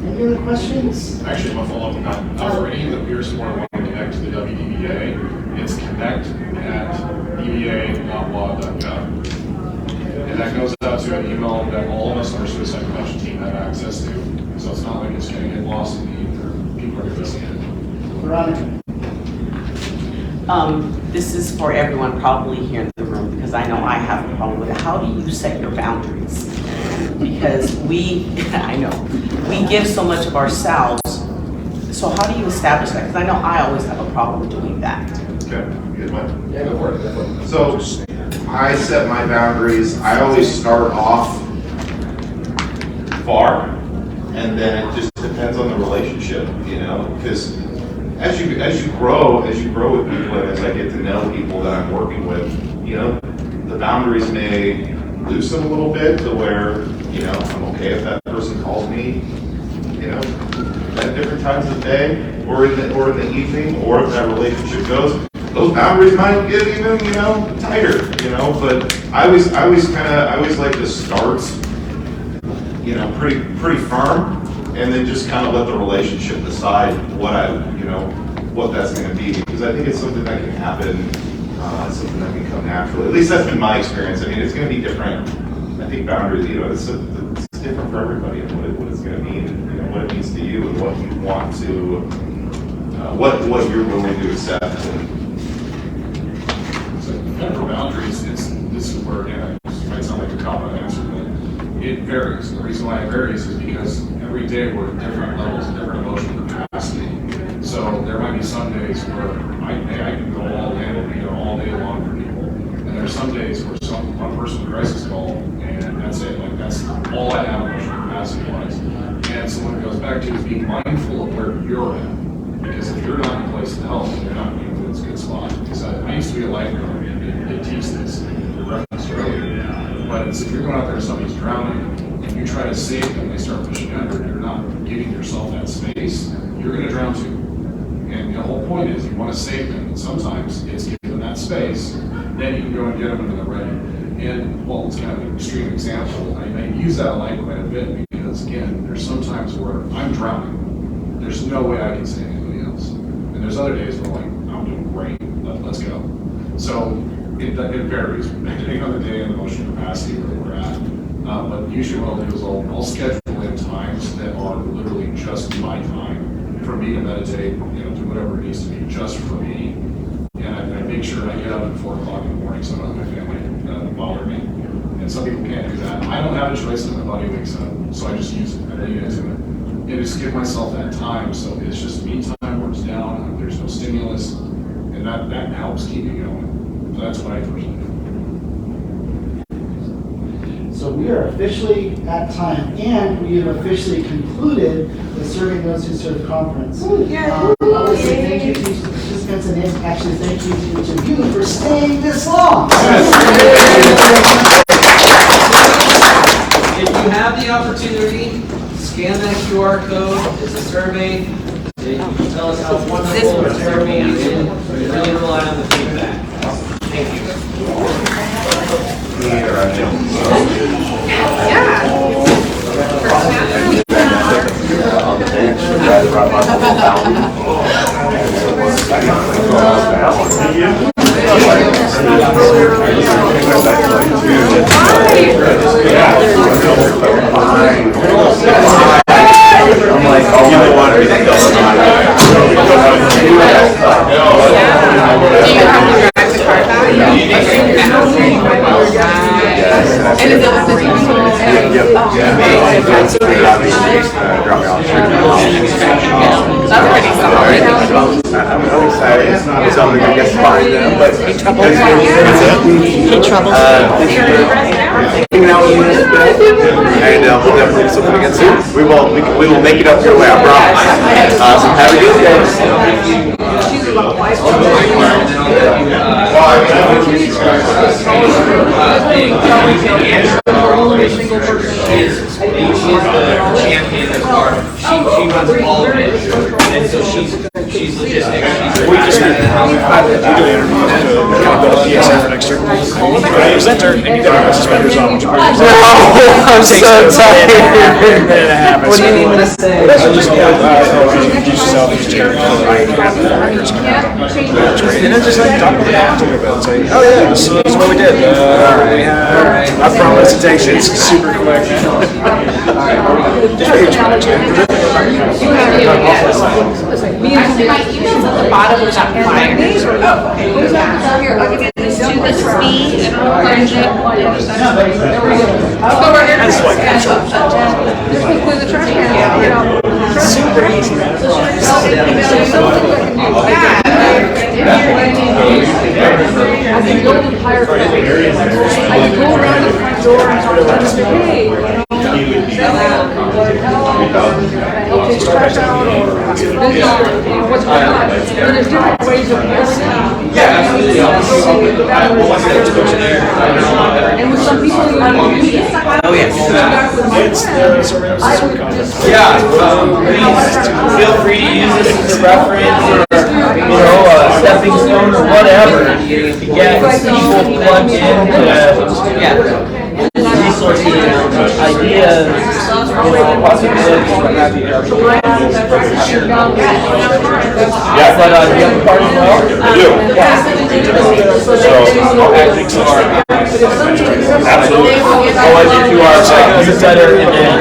Any other questions? Actually, I'm going to follow up on that. For any of the peers who want to connect to the WDBA, it's connect@dba.wa.gov. And that goes out to an email that all of us on our suicide prevention team have access to. So it's not like it's going to get lost in the ether. People are going to see it. Veronica. This is for everyone probably here in the room, because I know I have a problem with it. How do you set your boundaries? Because I know, we give so much of ourselves. So how do you establish that? Because I know I always have a problem doing that. Okay, you guys mind? Yeah, go for it. So I set my boundaries. I always start off far, and then it just depends on the relationship, you know, because as you grow with people, and as I get to know people that I'm working with, you know, the boundaries may loosen a little bit to where, you know, I'm okay if that person calls me, you know, at different times of the day or in the evening, or if that relationship goes, those boundaries might get even, you know, tighter, you know. But I always like to start, you know, pretty firm, and then just kind of let the relationship decide what that's going to be, because I think it's something that can happen, something that can come naturally. At least that's been my experience. I mean, it's going to be different. I think boundaries, you know, it's different for everybody, and what it's going to mean, and, you know, what it means to you, and what you want to, what you're willing to accept. So for boundaries, this is where, again, it might sound like a cop-out answer, but it varies. The reason why it varies is because every day we're at different levels of different emotional capacity. So there might be some days where I can go all in, you know, all day long for people. And there's some days where one person with crisis call, and that's it. Like, that's all I have emotional capacity wise. And so what it goes back to is being mindful of where you're at. Because if you're not in a place to help, you're not going to be in a good spot. Because I used to be a lifeguard, and they teach this, the reference earlier. But it's, if you're going out there and somebody's drowning, and you try to save them, they start pushing under, and you're not giving yourself that space, you're going to drown too. And the whole point is you want to save them, and sometimes it's give them that space, then you can go and get them when they're ready. And, well, it's kind of an extreme example. I use that line quite a bit because, again, there's some times where I'm drowning. There's no way I can save anybody else. And there's other days where, like, I'm doing great, let's go. So it varies depending on the day and the emotional capacity where we're at. But usually what I'll do is I'll schedule in times that are literally just my time for me to meditate, you know, do whatever it needs to be just for me. And I make sure I get up at 4 o'clock in the morning so I don't have my family bother me. And some people can't do that. I don't have a choice if my body wakes up, so I just use it. I lean into it. And just give myself that time, so it's just me time where it's down, there's no stimulus, and that helps keep me going. So that's what I personally do. So we are officially at time, and we have officially concluded the Serving Those Who Serve conference. I want to say thank you to participants and actually thank you to each of you for staying this long. If you have the opportunity, scan that QR code. It's a survey. You can tell us how wonderful or terrible you did. We really rely on the feedback. Thank you. I'm like, oh, you don't want to be the I'm excited. It's something I guess fine them, but hanging out with you, and we'll definitely do something again soon. We will make it up your way, I promise. Have a good day. She runs all of it, and so she's logistics. We just we do interviews for next year. Presenter, and you got our suspenders on. No, I'm so tired. What do you need me to say? I just introduce yourself as Jerry. And then just like talk about it a bit. Say, oh yeah, this is what we did. We had I promise it takes it's super quick. My email's at the bottom of that flyer. Here, I'll give you this to this fee and we'll plunge it. I'll go right here. Just include the trash can. Super easy. I can go to the entire thing. I can go around the front door and talk to them and say, hey, help take trash out or what's going on. But there's different ways of addressing it. And with some people, you want to do that. Oh, yes. Please feel free to use this as a reference or, a stepping stone or whatever to get people plugged in resources, ideas, possibilities, what have you. Yeah, but do you have a card as well? I do. Absolutely. Otherwise, if you are use better and then